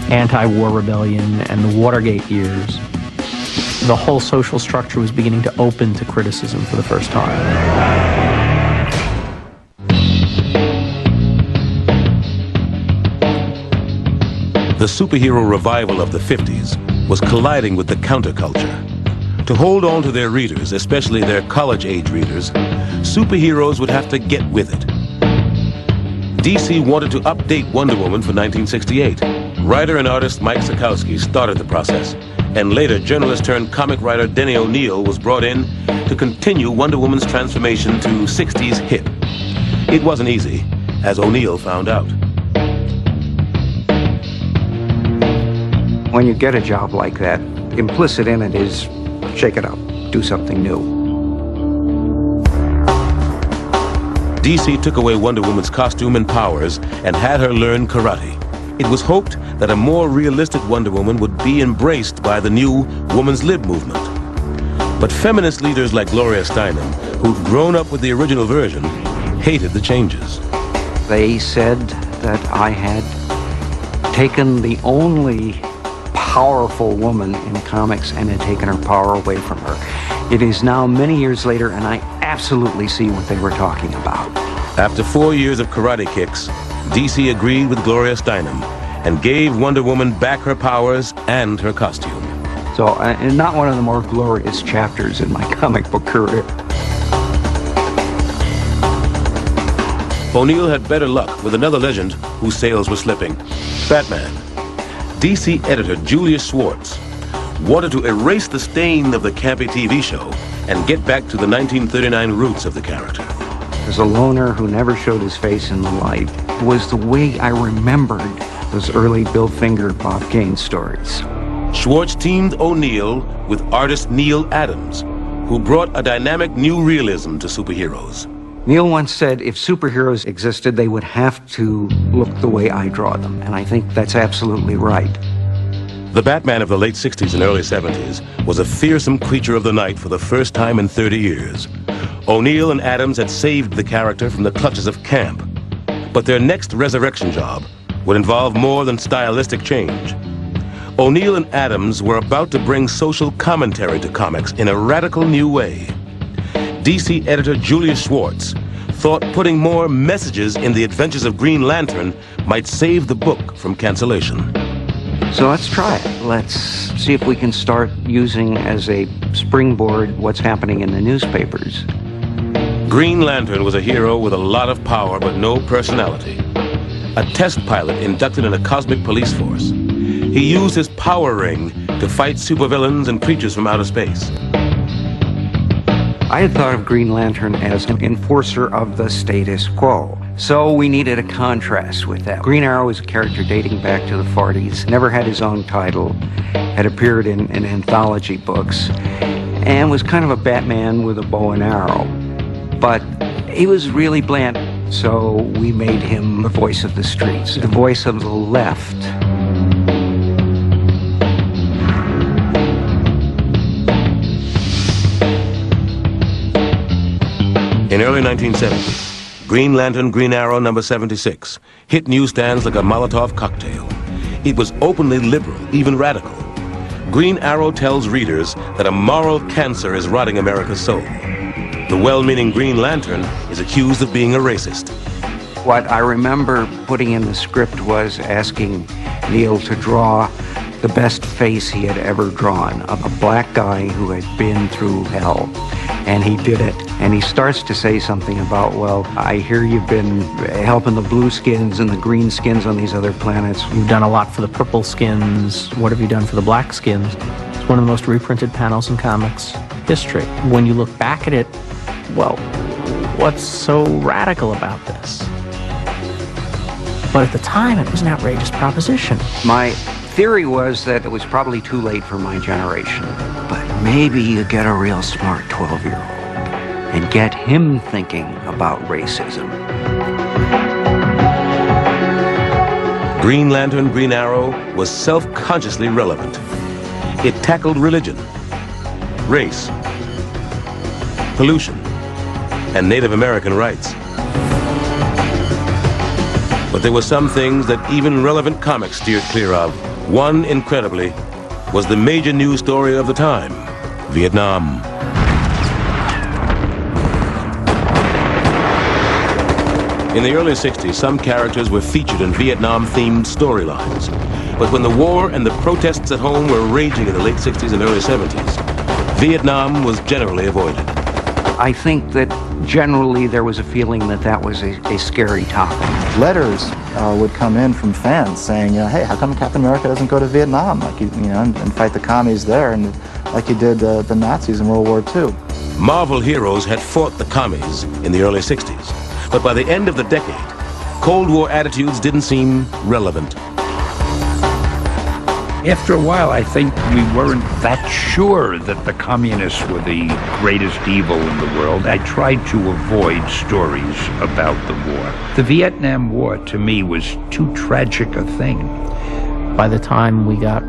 anti-war rebellion and the Watergate years. The whole social structure was beginning to open to criticism for the first time. The superhero revival of the 50s was colliding with the counterculture. To hold on to their readers, especially their college-age readers, superheroes would have to get with it. DC wanted to update Wonder Woman for 1968. Writer and artist Mike Sekowsky started the process, and later journalist-turned-comic writer Denny O'Neil was brought in to continue Wonder Woman's transformation to 60s hit. It wasn't easy, as O'Neil found out. When you get a job like that, implicit in it is shake it up, do something new. DC took away Wonder Woman's costume and powers and had her learn karate. It was hoped that a more realistic Wonder Woman would be embraced by the new woman's lib movement. But feminist leaders like Gloria Steinem, who'd grown up with the original version, hated the changes. They said that I had taken the only powerful woman in comics and had taken her power away from her. It is now many years later, and I absolutely see what they were talking about. After 4 years of karate kicks, DC agreed with Gloria Steinem and gave Wonder Woman back her powers and her costume. So, and not one of the more glorious chapters in my comic book career. O'Neill had better luck with another legend whose sales were slipping, Batman. DC editor Julius Schwartz wanted to erase the stain of the campy TV show and get back to the 1939 roots of the character. As a loner who never showed his face in the light, was the way I remembered those early Bill Finger, Bob Kane stories. Schwartz teamed O'Neill with artist Neil Adams, who brought a dynamic new realism to superheroes. Neil once said if superheroes existed, they would have to look the way I draw them, and I think that's absolutely right. The Batman of the late 60s and early 70s was a fearsome creature of the night for the first time in 30 years. O'Neill and Adams had saved the character from the clutches of camp, but their next resurrection job would involve more than stylistic change. O'Neill and Adams were about to bring social commentary to comics in a radical new way. DC editor Julius Schwartz thought putting more messages in the adventures of Green Lantern might save the book from cancellation. So let's try it. Let's see if we can start using as a springboard what's happening in the newspapers. Green Lantern was a hero with a lot of power but no personality. A test pilot inducted in a cosmic police force. He used his power ring to fight supervillains and creatures from outer space. I had thought of Green Lantern as an enforcer of the status quo. So we needed a contrast with that. Green Arrow is a character dating back to the 40s, never had his own title, had appeared in anthology books, and was kind of a Batman with a bow and arrow. But he was really bland, so we made him the voice of the streets, the voice of the left. In early 1970, Green Lantern Green Arrow number 76 hit newsstands like a Molotov cocktail. It was openly liberal, even radical. Green Arrow tells readers that a moral cancer is rotting America's soul. The well-meaning Green Lantern is accused of being a racist. What I remember putting in the script was asking Neil to draw the best face he had ever drawn, of a black guy who had been through hell. And he did it. And he starts to say something about, well, I hear you've been helping the blue skins and the green skins on these other planets. You've done a lot for the purple skins. What have you done for the black skins? It's one of the most reprinted panels in comics history. When you look back at it, well, what's so radical about this? But at the time, it was an outrageous proposition. My theory was that it was probably too late for my generation. But maybe you get a real smart 12-year-old and get him thinking about racism. Green Lantern Green Arrow was self-consciously relevant. It tackled religion, race, pollution, and Native American rights. But there were some things that even relevant comics steered clear of. One, incredibly, was the major news story of the time, Vietnam. In the early 60s, some characters were featured in Vietnam-themed storylines. But when the war and the protests at home were raging in the late 60s and early 70s, Vietnam was generally avoided. I think that generally there was a feeling that that was a scary topic. Letters would come in from fans saying, hey, how come Captain America doesn't go to Vietnam, like and fight the commies there, and like he did the Nazis in World War II? Marvel heroes had fought the commies in the early 60s, but by the end of the decade, Cold War attitudes didn't seem relevant. After a while, I think we weren't that sure that the communists were the greatest evil in the world. I tried to avoid stories about the war. The Vietnam War, to me, was too tragic a thing. By the time we got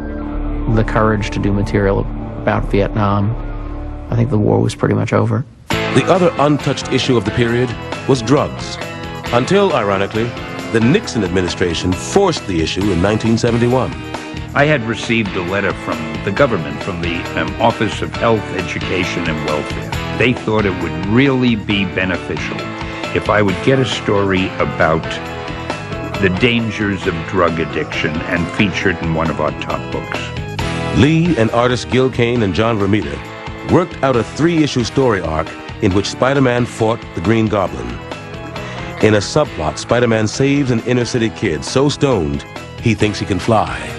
the courage to do material about Vietnam, I think the war was pretty much over. The other untouched issue of the period was drugs, until, ironically, the Nixon administration forced the issue in 1971. I had received a letter from the government, from the Office of Health, Education, and Welfare. They thought it would really be beneficial if I would get a story about the dangers of drug addiction and featured in one of our top books. Lee and artists Gil Kane and John Romita worked out a 3-issue story arc in which Spider-Man fought the Green Goblin. In a subplot, Spider-Man saves an inner-city kid so stoned he thinks he can fly.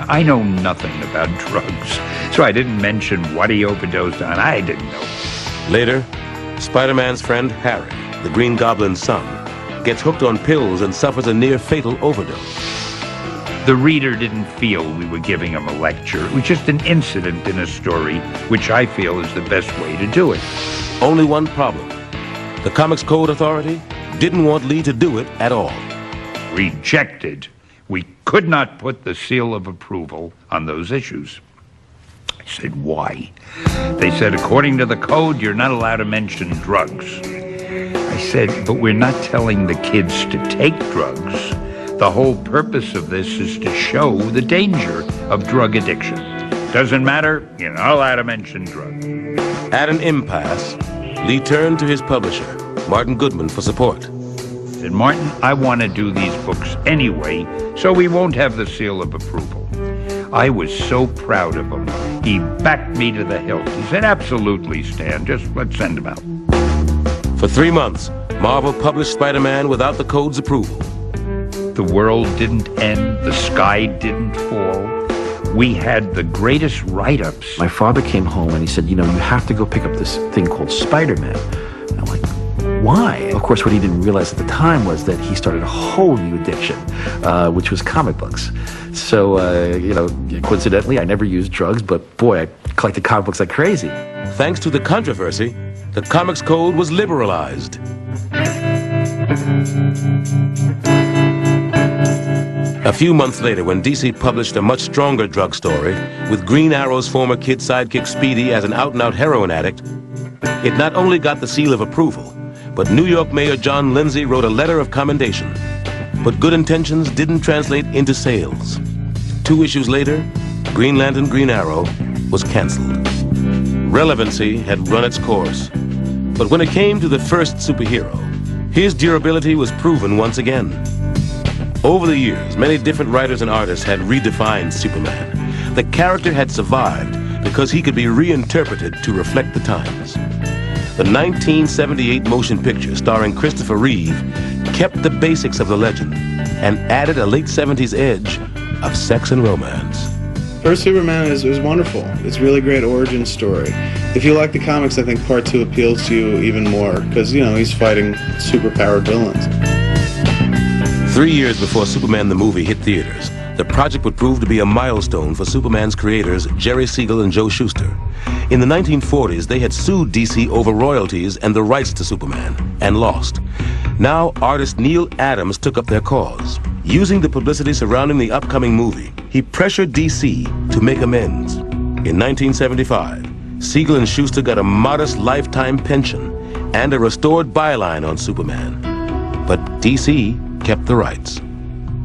I know nothing about drugs, so I didn't mention what he overdosed on. I didn't know. Later, Spider-Man's friend Harry, the Green Goblin's son, gets hooked on pills and suffers a near-fatal overdose. The reader didn't feel we were giving him a lecture. It was just an incident in a story, which I feel is the best way to do it. Only one problem. The Comics Code Authority didn't want Lee to do it at all. Rejected. We could not put the seal of approval on those issues. I said, why? They said, according to the code, you're not allowed to mention drugs. I said, but we're not telling the kids to take drugs. The whole purpose of this is to show the danger of drug addiction. Doesn't matter, you're not allowed to mention drugs. At an impasse, Lee turned to his publisher, Martin Goodman, for support. I said, Martin, I want to do these books anyway, so we won't have the seal of approval. I was so proud of him. He backed me to the hilt. He said, absolutely, Stan, just let's send him out. For 3 months, Marvel published Spider-Man without the code's approval. The world didn't end, the sky didn't fall. We had the greatest write-ups. My father came home and he said, you have to go pick up this thing called Spider-Man. And I'm like, why? Of course, what he didn't realize at the time was that he started a whole new addiction, which was comic books. So, coincidentally, I never used drugs, but boy, I collected comic books like crazy. Thanks to the controversy, the Comics Code was liberalized. A few months later, when DC published a much stronger drug story, with Green Arrow's former kid sidekick Speedy as an out-and-out heroin addict, it not only got the seal of approval, but New York Mayor John Lindsay wrote a letter of commendation. But good intentions didn't translate into sales. 2 issues later, Green Lantern Green Arrow was canceled. Relevancy had run its course. But when it came to the first superhero, his durability was proven once again. Over the years, many different writers and artists had redefined Superman. The character had survived because he could be reinterpreted to reflect the times. The 1978 motion picture starring Christopher Reeve kept the basics of the legend and added a late 70s edge of sex and romance. First Superman is wonderful. It's a really great origin story. If you like the comics, I think Part 2 appeals to you even more because, he's fighting superpowered villains. 3 years before Superman the movie hit theaters, the project would prove to be a milestone for Superman's creators Jerry Siegel and Joe Shuster. In the 1940s, they had sued DC over royalties and the rights to Superman, and lost. Now, artist Neil Adams took up their cause. Using the publicity surrounding the upcoming movie, he pressured DC to make amends. In 1975, Siegel and Shuster got a modest lifetime pension and a restored byline on Superman. But DC kept the rights.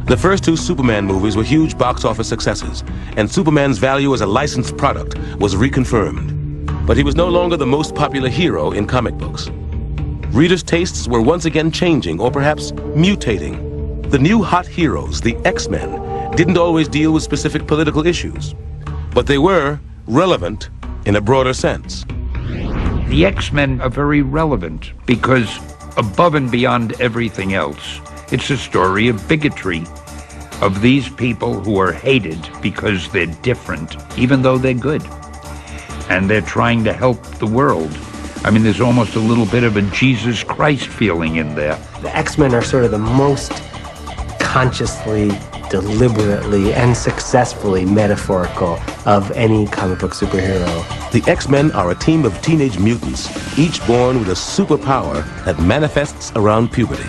The first 2 Superman movies were huge box office successes, and Superman's value as a licensed product was reconfirmed. But he was no longer the most popular hero in comic books. Readers' tastes were once again changing, or perhaps mutating. The new hot heroes, the X-Men, didn't always deal with specific political issues, but they were relevant in a broader sense. The X-Men are very relevant because above and beyond everything else, it's a story of bigotry, of these people who are hated because they're different, even though they're good. And they're trying to help the world. I mean, there's almost a little bit of a Jesus Christ feeling in there. The X-Men are sort of the most consciously, deliberately, and successfully metaphorical of any comic book superhero. The X-Men are a team of teenage mutants, each born with a superpower that manifests around puberty.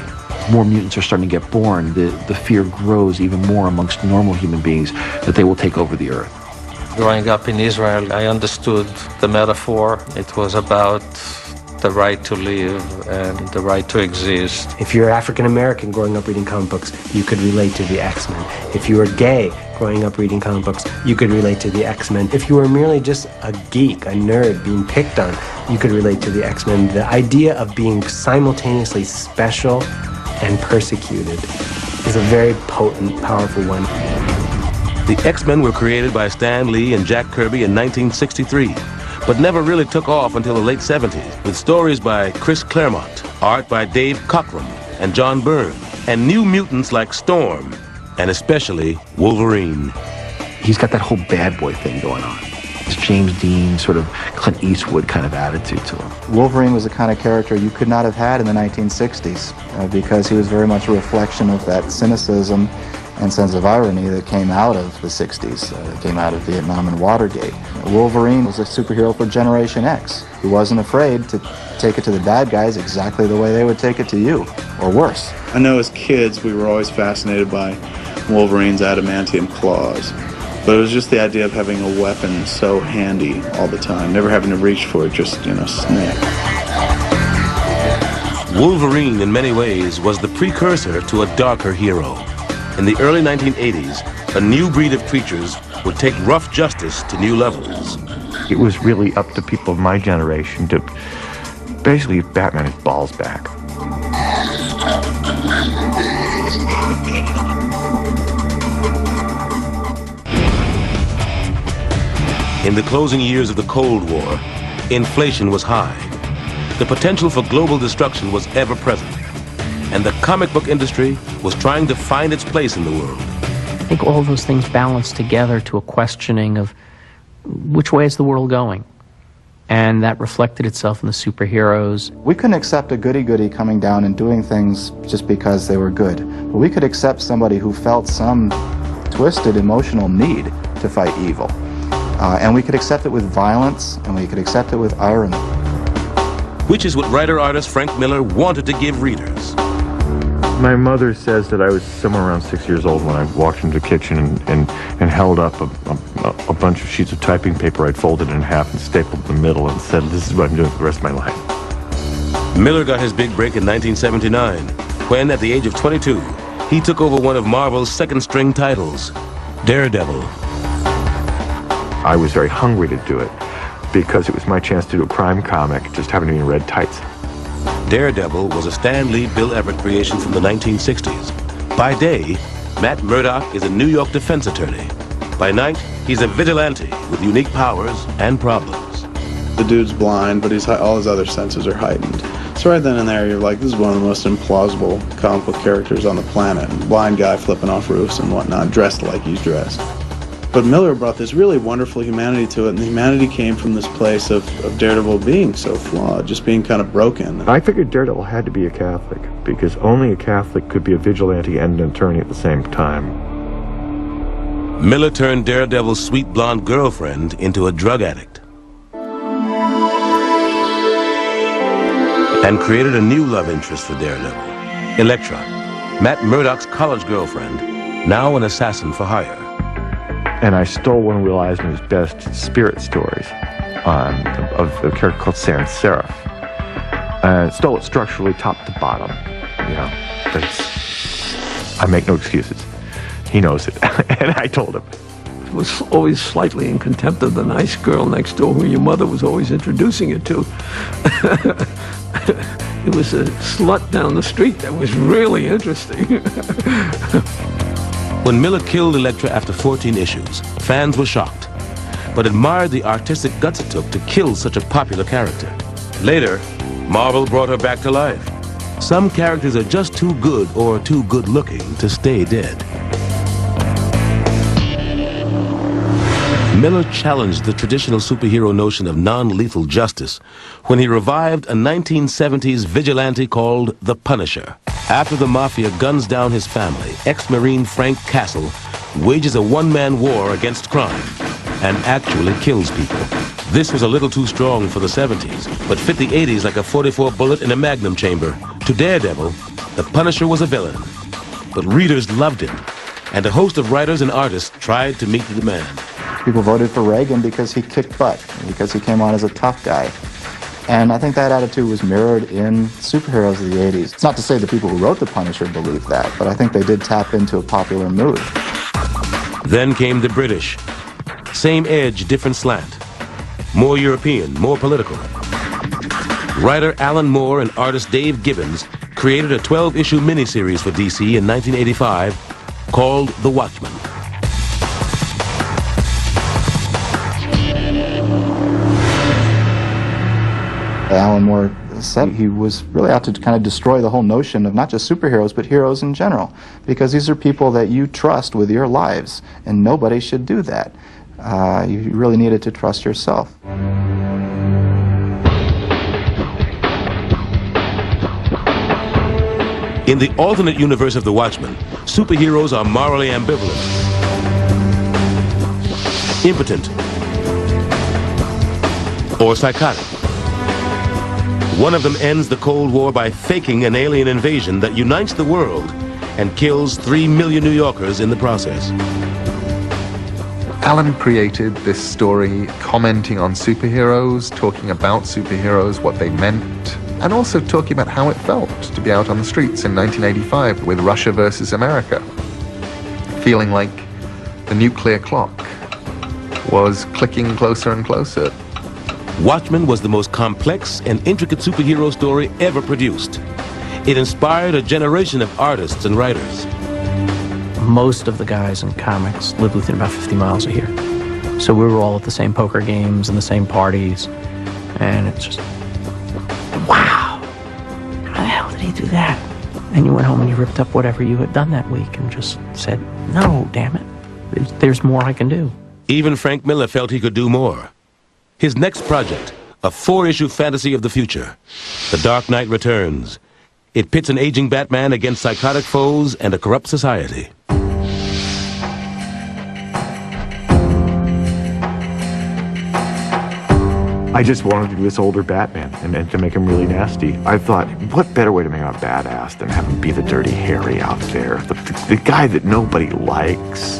More mutants are starting to get born. The fear grows even more amongst normal human beings that they will take over the earth. Growing up in Israel, I understood the metaphor. It was about the right to live and the right to exist. If you're African American growing up reading comic books, you could relate to the X-Men. If you were gay growing up reading comic books, you could relate to the X-Men. If you were merely just a geek, a nerd being picked on, you could relate to the X-Men. The idea of being simultaneously special and persecuted is a very potent, powerful one. The X-Men were created by Stan Lee and Jack Kirby in 1963, but never really took off until the late 70s, with stories by Chris Claremont, art by Dave Cockrum and John Byrne, and New Mutants like Storm, and especially Wolverine. He's got that whole bad boy thing going on. It's James Dean, sort of Clint Eastwood kind of attitude to him. Wolverine was the kind of character you could not have had in the 1960s because he was very much a reflection of that cynicism and sense of irony that came out of the 60s, that came out of Vietnam and Watergate. Wolverine was a superhero for Generation X. He wasn't afraid to take it to the bad guys exactly the way they would take it to you, or worse. I know as kids we were always fascinated by Wolverine's adamantium claws, but it was just the idea of having a weapon so handy all the time, never having to reach for it, just, snap. Wolverine, in many ways, was the precursor to a darker hero. In the early 1980s, a new breed of creatures would take rough justice to new levels. It was really up to people of my generation to basically give Batman his balls back. In the closing years of the Cold War, inflation was high. The potential for global destruction was ever present. And the comic book industry was trying to find its place in the world. I think all those things balance together to a questioning of which way is the world going? And that reflected itself in the superheroes. We couldn't accept a goody-goody coming down and doing things just because they were good. But we could accept somebody who felt some twisted emotional need to fight evil. And we could accept it with violence, and we could accept it with irony. Which is what writer-artist Frank Miller wanted to give readers. My mother says that I was somewhere around 6 years old when I walked into the kitchen and held up a bunch of sheets of typing paper I'd folded in half and stapled in the middle and said, "This is what I'm doing for the rest of my life." Miller got his big break in 1979, when, at the age of 22, he took over one of Marvel's second-string titles, Daredevil. I was very hungry to do it because it was my chance to do a crime comic, just having to be in red tights. Daredevil was a Stan Lee, Bill Everett creation from the 1960s. By day, Matt Murdock is a New York defense attorney. By night, he's a vigilante with unique powers and problems. The dude's blind, but all his other senses are heightened. So right then and there, you're like, this is one of the most implausible comic book characters on the planet. Blind guy flipping off roofs and whatnot, dressed like he's dressed. But Miller brought this really wonderful humanity to it, and the humanity came from this place of Daredevil being so flawed, just being kind of broken. I figured Daredevil had to be a Catholic, because only a Catholic could be a vigilante and an attorney at the same time. Miller turned Daredevil's sweet blonde girlfriend into a drug addict. And created a new love interest for Daredevil, Elektra, Matt Murdock's college girlfriend, now an assassin for hire. And I stole one of Will Eisner's best spirit stories of a character called Sans Serif. Stole it structurally top to bottom. I make no excuses. He knows it, and I told him. I was always slightly in contempt of the nice girl next door who your mother was always introducing you to. It was a slut down the street that was really interesting. When Miller killed Elektra after 14 issues, fans were shocked, but admired the artistic guts it took to kill such a popular character. Later, Marvel brought her back to life. Some characters are just too good or too good-looking to stay dead. Miller challenged the traditional superhero notion of non-lethal justice when he revived a 1970s vigilante called The Punisher. After the mafia guns down his family, ex-Marine Frank Castle wages a one-man war against crime and actually kills people. This was a little too strong for the 70s, but fit the 80s like a .44 bullet in a magnum chamber. To Daredevil, The Punisher was a villain, but readers loved him, and a host of writers and artists tried to meet the demand. People voted for Reagan because he kicked butt, because he came on as a tough guy. And I think that attitude was mirrored in superheroes of the 80s. It's not to say the people who wrote The Punisher believed that, but I think they did tap into a popular mood. Then came the British. Same edge, different slant. More European, more political. Writer Alan Moore and artist Dave Gibbons created a 12-issue miniseries for DC in 1985 called The Watchmen. Alan Moore said he was really out to kind of destroy the whole notion of not just superheroes, but heroes in general, because these are people that you trust with your lives, and nobody should do that. You really needed to trust yourself. In the alternate universe of The Watchmen, superheroes are morally ambivalent, impotent, or psychotic. One of them ends the Cold War by faking an alien invasion that unites the world and kills 3 million New Yorkers in the process. Alan created this story commenting on superheroes, talking about superheroes, what they meant, and also talking about how it felt to be out on the streets in 1985 with Russia versus America, feeling like the nuclear clock was clicking closer and closer. Watchmen was the most complex and intricate superhero story ever produced. It inspired a generation of artists and writers. Most of the guys in comics lived within about 50 miles of here. So we were all at the same poker games and the same parties. And it's just, wow, how the hell did he do that? And you went home and you ripped up whatever you had done that week and just said, no, damn it, there's more I can do. Even Frank Miller felt he could do more. His next project, a 4-issue fantasy of the future, The Dark Knight Returns. It pits an aging Batman against psychotic foes and a corrupt society. I just wanted to do this older Batman and to make him really nasty. I thought, what better way to make him a badass than have him be the Dirty Harry out there, the guy that nobody likes.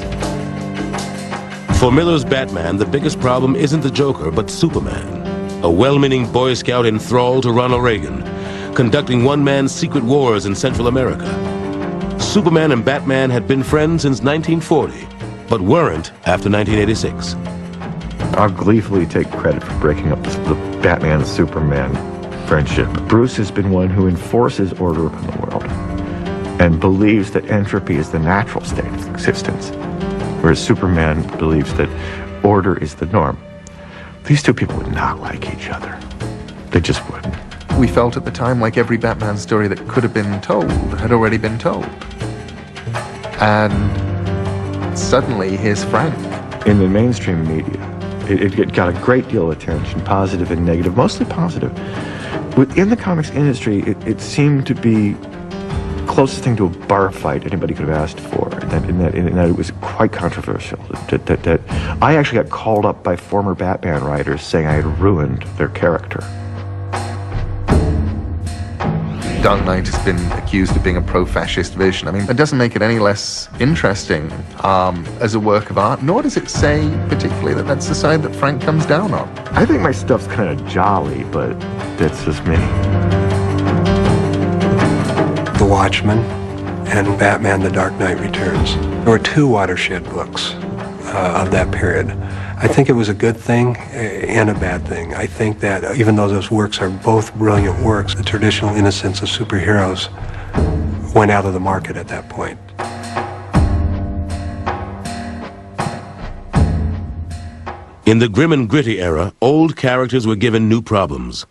For Miller's Batman, the biggest problem isn't the Joker, but Superman, a well-meaning Boy Scout in thrall to Ronald Reagan, conducting one-man secret wars in Central America. Superman and Batman had been friends since 1940, but weren't after 1986. I'll gleefully take credit for breaking up the Batman-Superman friendship. Bruce has been one who enforces order in the world and believes that entropy is the natural state of existence, whereas Superman believes that order is the norm. These two people would not like each other. They just wouldn't. We felt at the time like every Batman story that could have been told had already been told. And suddenly, here's Frank. In the mainstream media, it got a great deal of attention, positive and negative, mostly positive. Within the comics industry, it seemed to be closest thing to a bar fight anybody could have asked for, in that it was quite controversial. That I actually got called up by former Batman writers saying I had ruined their character. Dark Knight has been accused of being a pro-fascist vision. I mean, it doesn't make it any less interesting as a work of art, nor does it say particularly that that's the side that Frank comes down on. I think my stuff's kind of jolly, but that's just me. The Watchmen and Batman: The Dark Knight Returns. There were 2 watershed books of that period. I think it was a good thing and a bad thing. I think that even though those works are both brilliant works, the traditional innocence of superheroes went out of the market at that point. In the grim and gritty era, old characters were given new problems.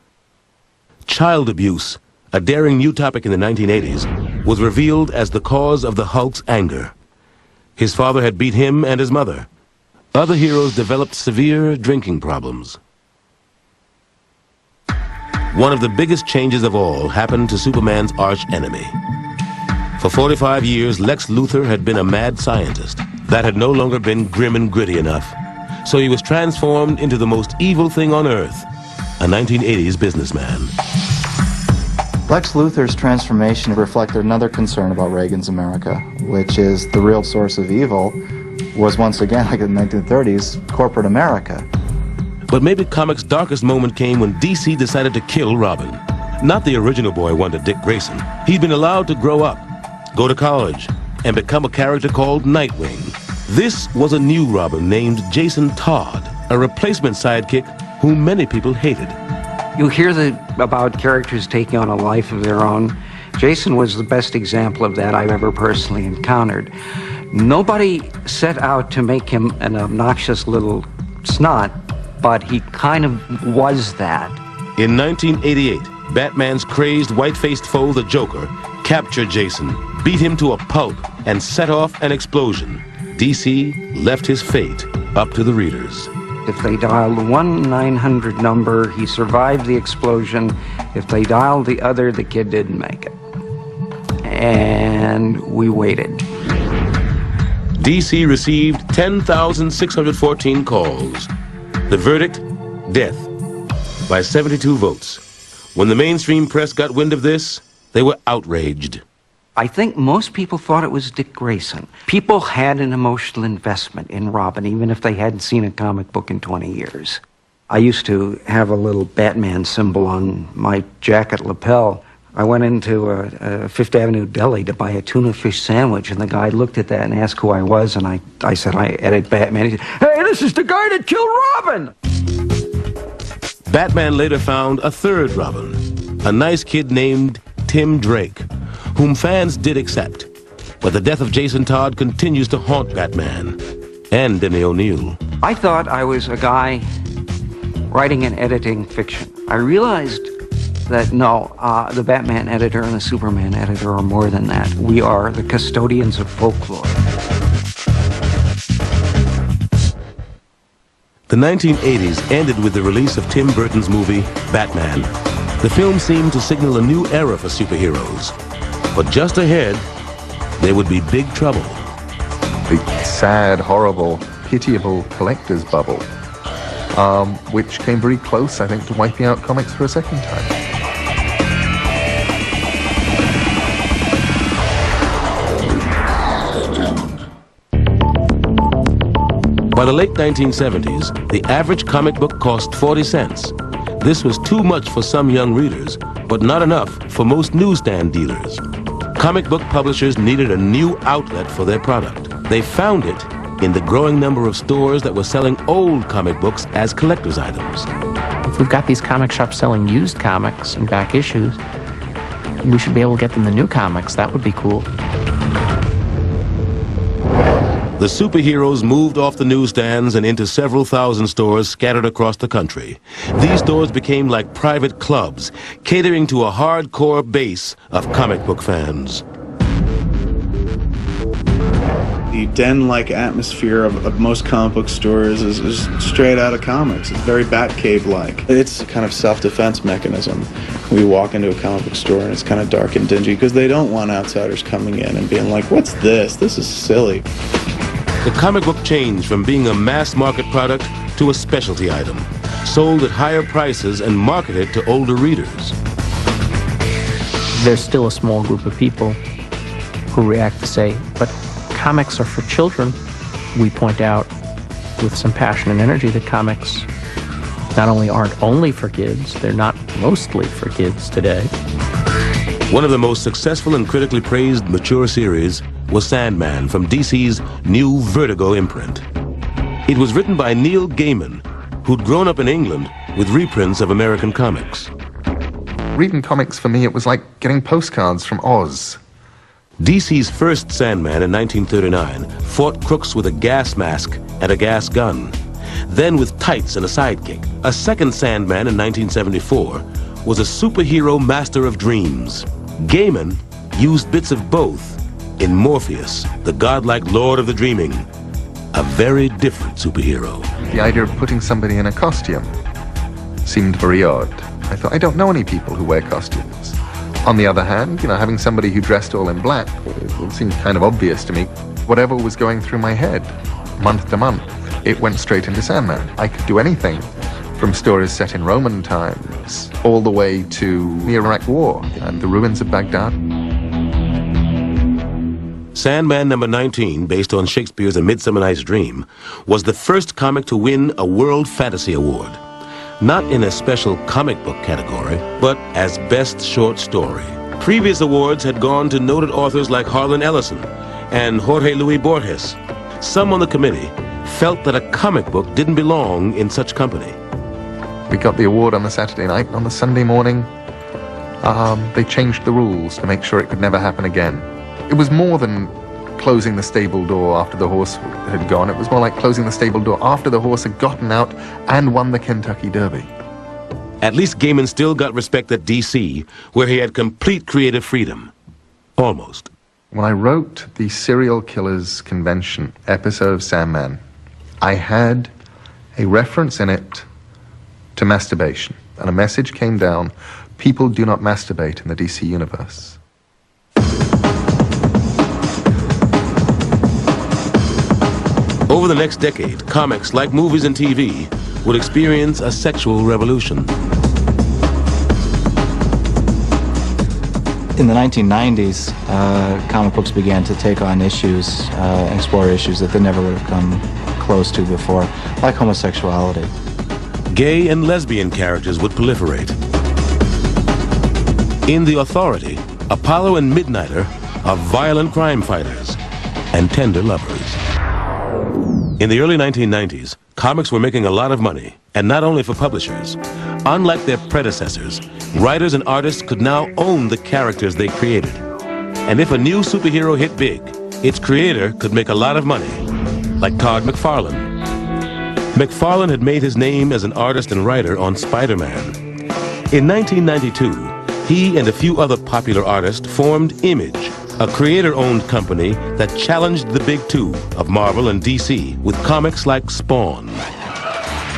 Child abuse, a daring new topic in the 1980s, was revealed as the cause of the Hulk's anger. His father had beat him and his mother. Other heroes developed severe drinking problems. One of the biggest changes of all happened to Superman's arch-enemy. For 45 years, Lex Luthor had been a mad scientist. That had no longer been grim and gritty enough. So he was transformed into the most evil thing on Earth, a 1980s businessman. Lex Luthor's transformation reflected another concern about Reagan's America, which is the real source of evil was once again, like in the 1930s, corporate America. But maybe comics' darkest moment came when DC decided to kill Robin. Not the original boy wonder, Dick Grayson. He'd been allowed to grow up, go to college, and become a character called Nightwing. This was a new Robin named Jason Todd, a replacement sidekick whom many people hated. You hear about characters taking on a life of their own. Jason was the best example of that I've ever personally encountered. Nobody set out to make him an obnoxious little snot, but he kind of was that. In 1988, Batman's crazed, white-faced foe, the Joker, captured Jason, beat him to a pulp, and set off an explosion. DC left his fate up to the readers. If they dialed the 1-900 number, he survived the explosion. If they dialed the other, the kid didn't make it. And we waited. DC received 10,614 calls. The verdict, death, by 72 votes. When the mainstream press got wind of this, they were outraged. I think most people thought it was Dick Grayson. People had an emotional investment in Robin, even if they hadn't seen a comic book in 20 years. I used to have a little Batman symbol on my jacket lapel. I went into a Fifth Avenue deli to buy a tuna fish sandwich, and the guy looked at that and asked who I was, and I said, I edit Batman. He said, hey, this is the guy that killed Robin! Batman later found a third Robin, a nice kid named Tim Drake, whom fans did accept. But the death of Jason Todd continues to haunt Batman and Denny O'Neil. I thought I was a guy writing and editing fiction. I realized that no, the Batman editor and the Superman editor are more than that. We are the custodians of folklore. The 1980s ended with the release of Tim Burton's movie, Batman. The film seemed to signal a new era for superheroes. But just ahead, there would be big trouble. The sad, horrible, pitiable collector's bubble, which came very close, I think, to wiping out comics for a second time. By the late 1970s, the average comic book cost 40 cents. This was too much for some young readers, but not enough for most newsstand dealers. Comic book publishers needed a new outlet for their product. They found it in the growing number of stores that were selling old comic books as collector's items. If we've got these comic shops selling used comics and back issues, we should be able to get them the new comics. That would be cool. The superheroes moved off the newsstands and into several thousand stores scattered across the country. These stores became like private clubs, catering to a hardcore base of comic book fans. The den-like atmosphere of most comic book stores is straight out of comics. It's very Batcave-like. It's a kind of self-defense mechanism. We walk into a comic book store and it's kind of dark and dingy because they don't want outsiders coming in and being like, what's this? This is silly. The comic book changed from being a mass-market product to a specialty item, sold at higher prices and marketed to older readers. There's still a small group of people who react to say, but comics are for children. We point out with some passion and energy that comics not only aren't only for kids, they're not mostly for kids today. One of the most successful and critically praised mature series was Sandman from DC's new Vertigo imprint. It was written by Neil Gaiman, who'd grown up in England with reprints of American comics. Reading comics for me, it was like getting postcards from Oz. DC's first Sandman in 1939 fought crooks with a gas mask and a gas gun. Then with tights and a sidekick. A second Sandman in 1974 was a superhero master of dreams. Gaiman used bits of both in Morpheus, the godlike lord of the dreaming, a very different superhero. The idea of putting somebody in a costume seemed very odd. I thought, I don't know any people who wear costumes. On the other hand, having somebody who dressed all in black, it seemed kind of obvious to me. Whatever was going through my head, month to month, it went straight into Sandman. I could do anything, from stories set in Roman times, all the way to the Iraq War and the ruins of Baghdad. Sandman number 19, based on Shakespeare's A Midsummer Night's Dream, was the first comic to win a World Fantasy Award. Not in a special comic book category, but as Best Short Story. Previous awards had gone to noted authors like Harlan Ellison and Jorge Luis Borges. Some on the committee felt that a comic book didn't belong in such company. We got the award on the Saturday night. On the Sunday morning, they changed the rules to make sure it could never happen again. It was more than closing the stable door after the horse had gone. It was more like closing the stable door after the horse had gotten out and won the Kentucky Derby. At least Gaiman still got respect at DC, where he had complete creative freedom. Almost. When I wrote the Serial Killers Convention episode of Sandman, I had a reference in it to masturbation, and a message came down: people do not masturbate in the DC universe. Over the next decade, comics, like movies and TV, would experience a sexual revolution. In the 1990s, comic books began to take on issues and explore issues that they never would have come close to before, like homosexuality. Gay and lesbian characters would proliferate. In The Authority, Apollo and Midnighter are violent crime fighters and tender lovers. In the early 1990s, comics were making a lot of money, and not only for publishers. Unlike their predecessors, writers and artists could now own the characters they created. And if a new superhero hit big, its creator could make a lot of money, like Todd McFarlane. McFarlane had made his name as an artist and writer on Spider-Man. In 1992, he and a few other popular artists formed Image, a creator-owned company that challenged the big two of Marvel and DC with comics like Spawn.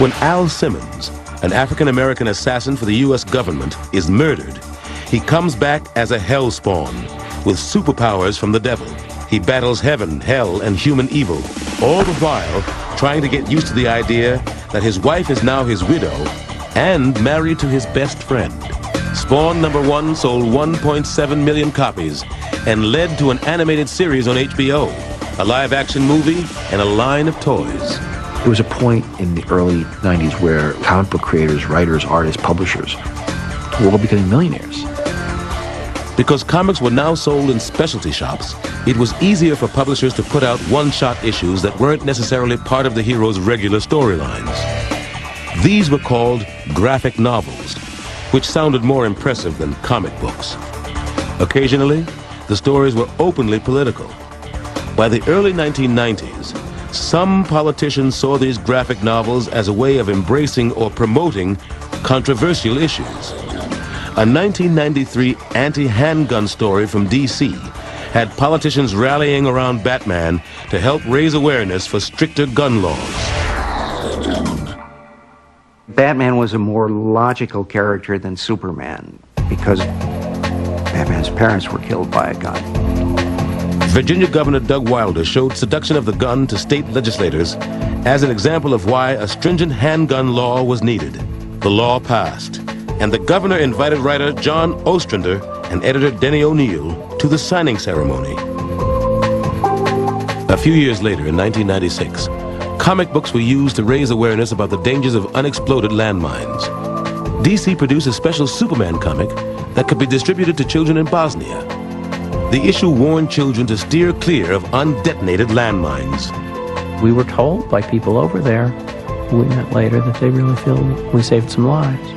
When Al Simmons, an African-American assassin for the U.S. government, is murdered, he comes back as a Hellspawn with superpowers from the devil. He battles heaven, hell, and human evil, all the while trying to get used to the idea that his wife is now his widow and married to his best friend. Spawn number 1 sold 1.7 million copies and led to an animated series on HBO, a live-action movie, and a line of toys. There was a point in the early 90s where comic book creators, writers, artists, publishers were all becoming millionaires. Because comics were now sold in specialty shops, it was easier for publishers to put out one-shot issues that weren't necessarily part of the hero's regular storylines. These were called graphic novels, which sounded more impressive than comic books. Occasionally, the stories were openly political. By the early 1990s, some politicians saw these graphic novels as a way of embracing or promoting controversial issues. A 1993 anti-handgun story from DC had politicians rallying around Batman to help raise awareness for stricter gun laws. Batman was a more logical character than Superman because Batman's parents were killed by a gun. Virginia Governor Doug Wilder showed seduction of the gun to state legislators as an example of why a stringent handgun law was needed. The law passed, and the governor invited writer John Ostrander and editor Denny O'Neil to the signing ceremony. A few years later, in 1996, comic books were used to raise awareness about the dangers of unexploded landmines. DC produced a special Superman comic that could be distributed to children in Bosnia. The issue warned children to steer clear of undetonated landmines. We were told by people over there, we met later, that they really feel we saved some lives.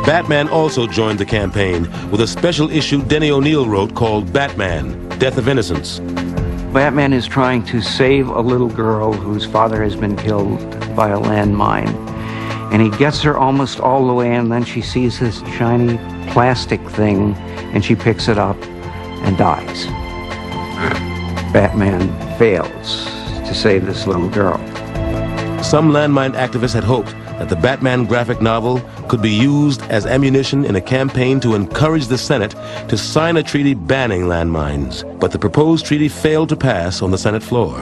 Batman also joined the campaign with a special issue Denny O'Neil wrote called Batman, Death of Innocence. Batman is trying to save a little girl whose father has been killed by a landmine. And he gets her almost all the way, and then she sees this shiny plastic thing, and she picks it up and dies. Batman fails to save this little girl. Some landmine activists had hoped that the Batman graphic novel could be used as ammunition in a campaign to encourage the Senate to sign a treaty banning landmines. But the proposed treaty failed to pass on the Senate floor.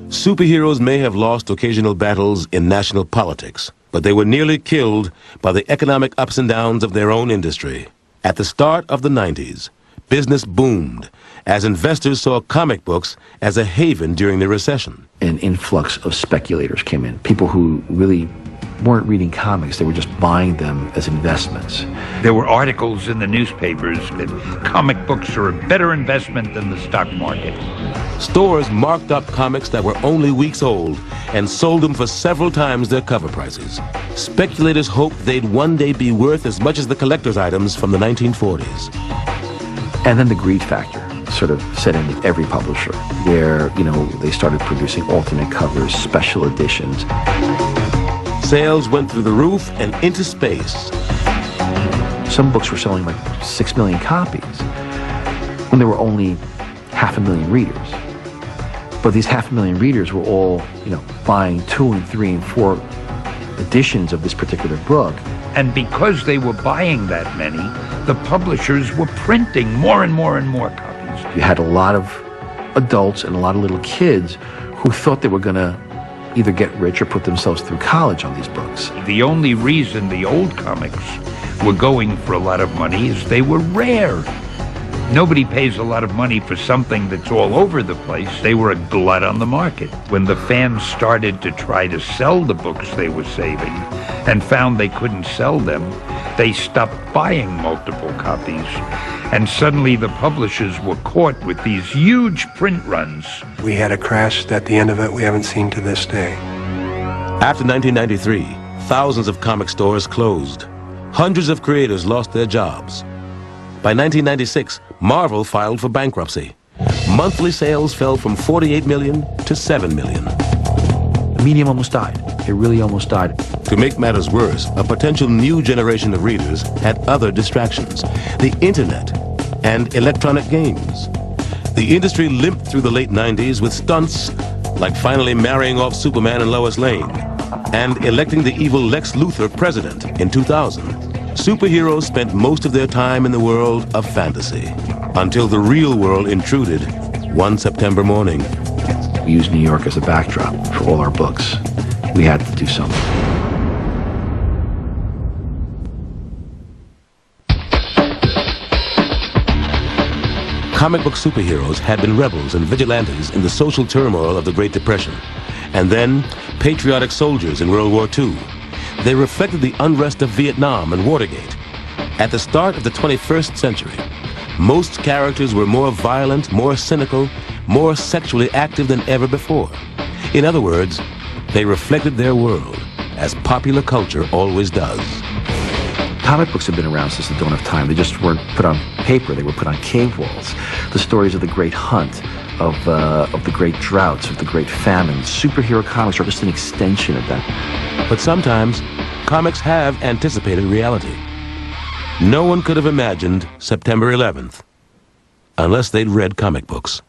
Superheroes may have lost occasional battles in national politics, but they were nearly killed by the economic ups and downs of their own industry. At the start of the 90s, business boomed, as investors saw comic books as a haven during the recession. An influx of speculators came in, people who really weren't reading comics, they were just buying them as investments. There were articles in the newspapers that comic books are a better investment than the stock market. Stores marked up comics that were only weeks old and sold them for several times their cover prices. Speculators hoped they'd one day be worth as much as the collector's items from the 1940s. And then the greed factor sort of set in with every publisher, where, they started producing alternate covers, special editions. Sales went through the roof and into space. Some books were selling like 6 million copies when there were only 500,000 readers. But these 500,000 readers were all, buying 2 and 3 and 4 editions of this particular book. And because they were buying that many, the publishers were printing more and more and more copies. You had a lot of adults and a lot of little kids who thought they were going to either get rich or put themselves through college on these books. The only reason the old comics were going for a lot of money is they were rare. Nobody pays a lot of money for something that's all over the place. They were a glut on the market. When the fans started to try to sell the books they were saving and found they couldn't sell them, they stopped buying multiple copies. And suddenly the publishers were caught with these huge print runs. We had a crash at the end of it we haven't seen to this day. After 1993, thousands of comic stores closed. Hundreds of creators lost their jobs. By 1996, Marvel filed for bankruptcy. Monthly sales fell from 48 million to 7 million. The medium almost died. It really almost died. To make matters worse, a potential new generation of readers had other distractions: the internet and electronic games. The industry limped through the late 90s with stunts like finally marrying off Superman and Lois Lane and electing the evil Lex Luthor president in 2000. Superheroes spent most of their time in the world of fantasy until the real world intruded one September morning. We used New York as a backdrop for all our books. We had to do something. Comic book superheroes had been rebels and vigilantes in the social turmoil of the Great Depression, and then patriotic soldiers in World War II. They reflected the unrest of Vietnam and Watergate. At the start of the 21st century, most characters were more violent, more cynical, more sexually active than ever before. In other words, they reflected their world, as popular culture always does. Comic books have been around since the dawn of time. They just weren't put on paper, they were put on cave walls. The stories of the Great Hunt, of the great droughts, of the great famines. Superhero comics are just an extension of that. But sometimes, comics have anticipated reality. No one could have imagined September 11th unless they'd read comic books.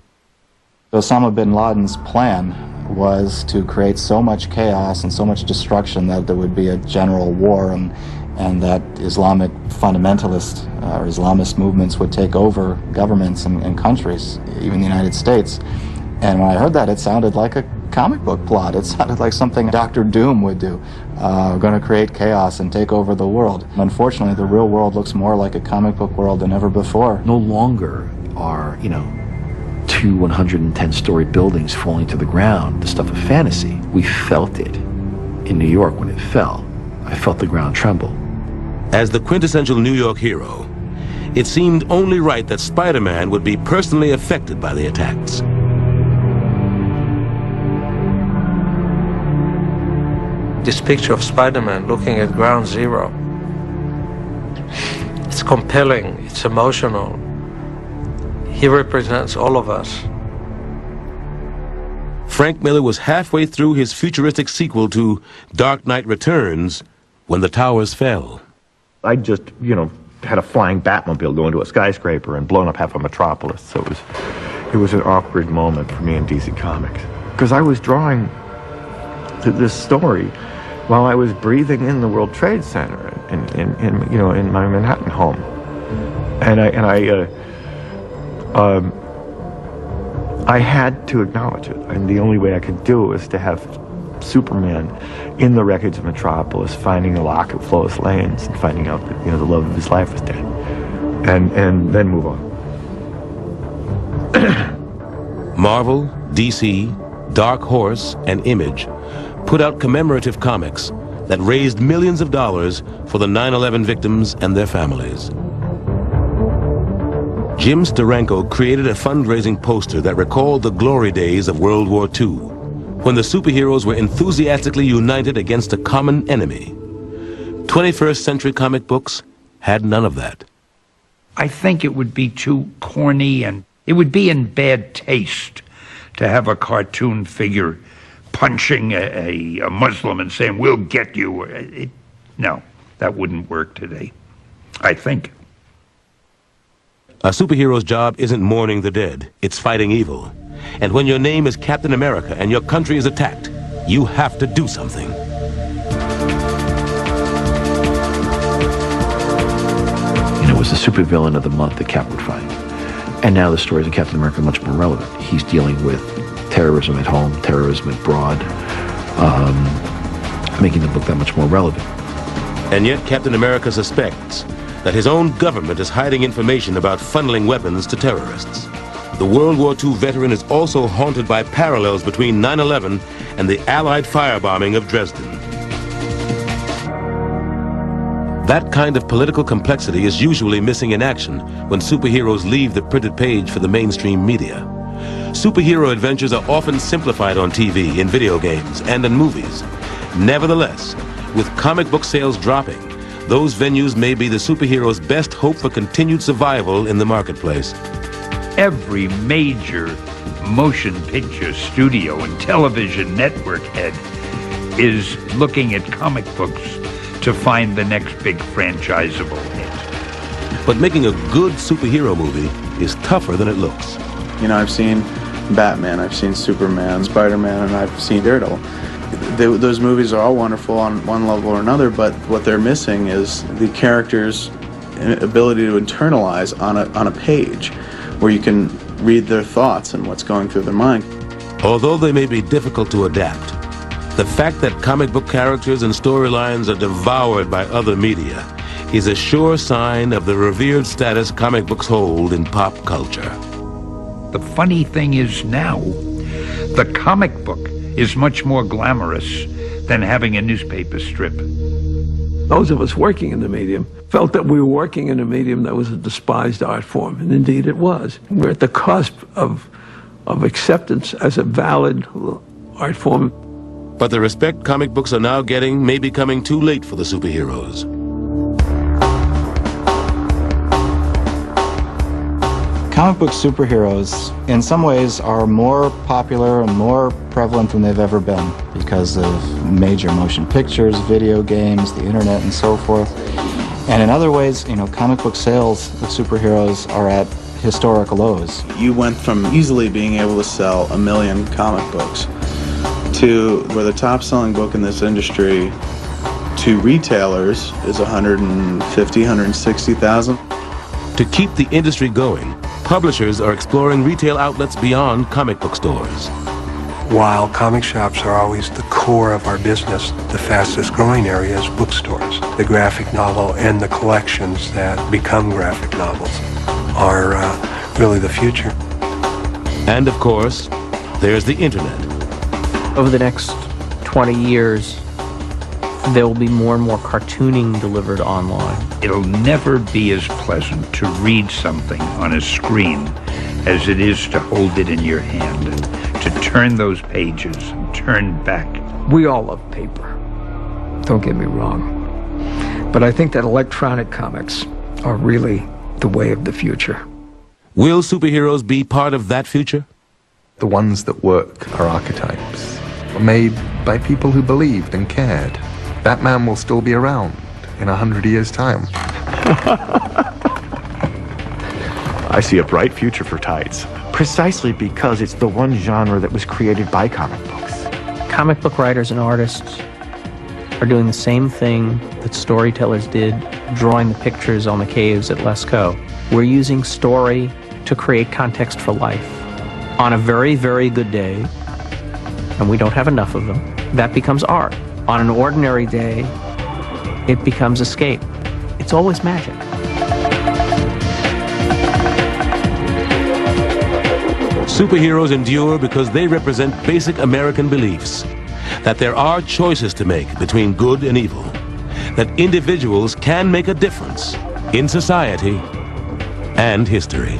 Osama bin Laden's plan was to create so much chaos and so much destruction that there would be a general war and that Islamic fundamentalist or Islamist movements would take over governments and countries, even the United States. And when I heard that, it sounded like a comic book plot. It sounded like something Dr. Doom would do. We're going to create chaos and take over the world. Unfortunately, the real world looks more like a comic book world than ever before. No longer are, 2 110-story buildings falling to the ground the stuff of fantasy. We felt it in New York when it fell. I felt the ground tremble. As the quintessential New York hero, it seemed only right that Spider-Man would be personally affected by the attacks. This picture of Spider-Man looking at ground zero, it's compelling, it's emotional. He represents all of us. Frank Miller was halfway through his futuristic sequel to Dark Knight Returns when the towers fell. I just, had a flying Batmobile go into a skyscraper and blown up half of Metropolis. So it was an awkward moment for me in DC Comics. Because I was drawing this story while I was breathing in the World Trade Center in my Manhattan home. I had to acknowledge it. And the only way I could do it was to have Superman in the wreckage of Metropolis, finding the locket of Lois Lane's and finding out that the love of his life was dead, and then move on. Marvel, DC, Dark Horse, and Image put out commemorative comics that raised millions of dollars for the 9/11 victims and their families. Jim Steranko created a fundraising poster that recalled the glory days of World War II, when the superheroes were enthusiastically united against a common enemy. 21st century comic books had none of that. I think it would be too corny, and it would be in bad taste to have a cartoon figure punching a Muslim and saying, "We'll get you." No, that wouldn't work today, I think. A superhero's job isn't mourning the dead, it's fighting evil. And when your name is Captain America and your country is attacked, you have to do something. It was the supervillain of the month that Cap would fight. And now the stories of Captain America are much more relevant. He's dealing with terrorism at home, terrorism abroad, making the book that much more relevant. And yet Captain America suspects that his own government is hiding information about funneling weapons to terrorists. The World War II veteran is also haunted by parallels between 9/11 and the Allied firebombing of Dresden. That kind of political complexity is usually missing in action when superheroes leave the printed page for the mainstream media. Superhero adventures are often simplified on TV, in video games, and in movies. Nevertheless, with comic book sales dropping, those venues may be the superheroes' best hope for continued survival in the marketplace. Every major motion picture studio and television network head is looking at comic books to find the next big franchisable hit. But making a good superhero movie is tougher than it looks. You know, I've seen Batman, I've seen Superman, Spider-Man, and I've seen Daredevil. Those movies are all wonderful on one level or another, but what they're missing is the character's ability to internalize on a page where you can read their thoughts and what's going through their mind. Although they may be difficult to adapt, the fact that comic book characters and storylines are devoured by other media is a sure sign of the revered status comic books hold in pop culture. The funny thing is now, the comic book is much more glamorous than having a newspaper strip. Those of us working in the medium felt that we were working in a medium that was a despised art form, and indeed it was. We're at the cusp of acceptance as a valid art form. But the respect comic books are now getting may be coming too late for the superheroes. Comic book superheroes, in some ways, are more popular and more prevalent than they've ever been because of major motion pictures, video games, the internet, and so forth. And in other ways, you know, comic book sales of superheroes are at historic lows. You went from easily being able to sell 1 million comic books to where the top-selling book in this industry to retailers is 150, 160,000. To keep the industry going, publishers are exploring retail outlets beyond comic book stores. While comic shops are always the core of our business, the fastest growing area is bookstores. The graphic novel and the collections that become graphic novels are really the future. And of course, there's the internet. Over the next 20 years, there will be more and more cartooning delivered online. It'll never be as pleasant to read something on a screen as it is to hold it in your hand and to turn those pages and turn back. We all love paper, don't get me wrong. But I think that electronic comics are really the way of the future. Will superheroes be part of that future? The ones that work are archetypes, made by people who believed and cared. Batman will still be around in 100 years' time. I see a bright future for tights. Precisely because it's the one genre that was created by comic books. Comic book writers and artists are doing the same thing that storytellers did, drawing the pictures on the caves at Lascaux. We're using story to create context for life. On a very, very good day, and we don't have enough of them, that becomes art. On an ordinary day, it becomes escape. It's always magic. Superheroes endure because they represent basic American beliefs that there are choices to make between good and evil, that individuals can make a difference in society and history.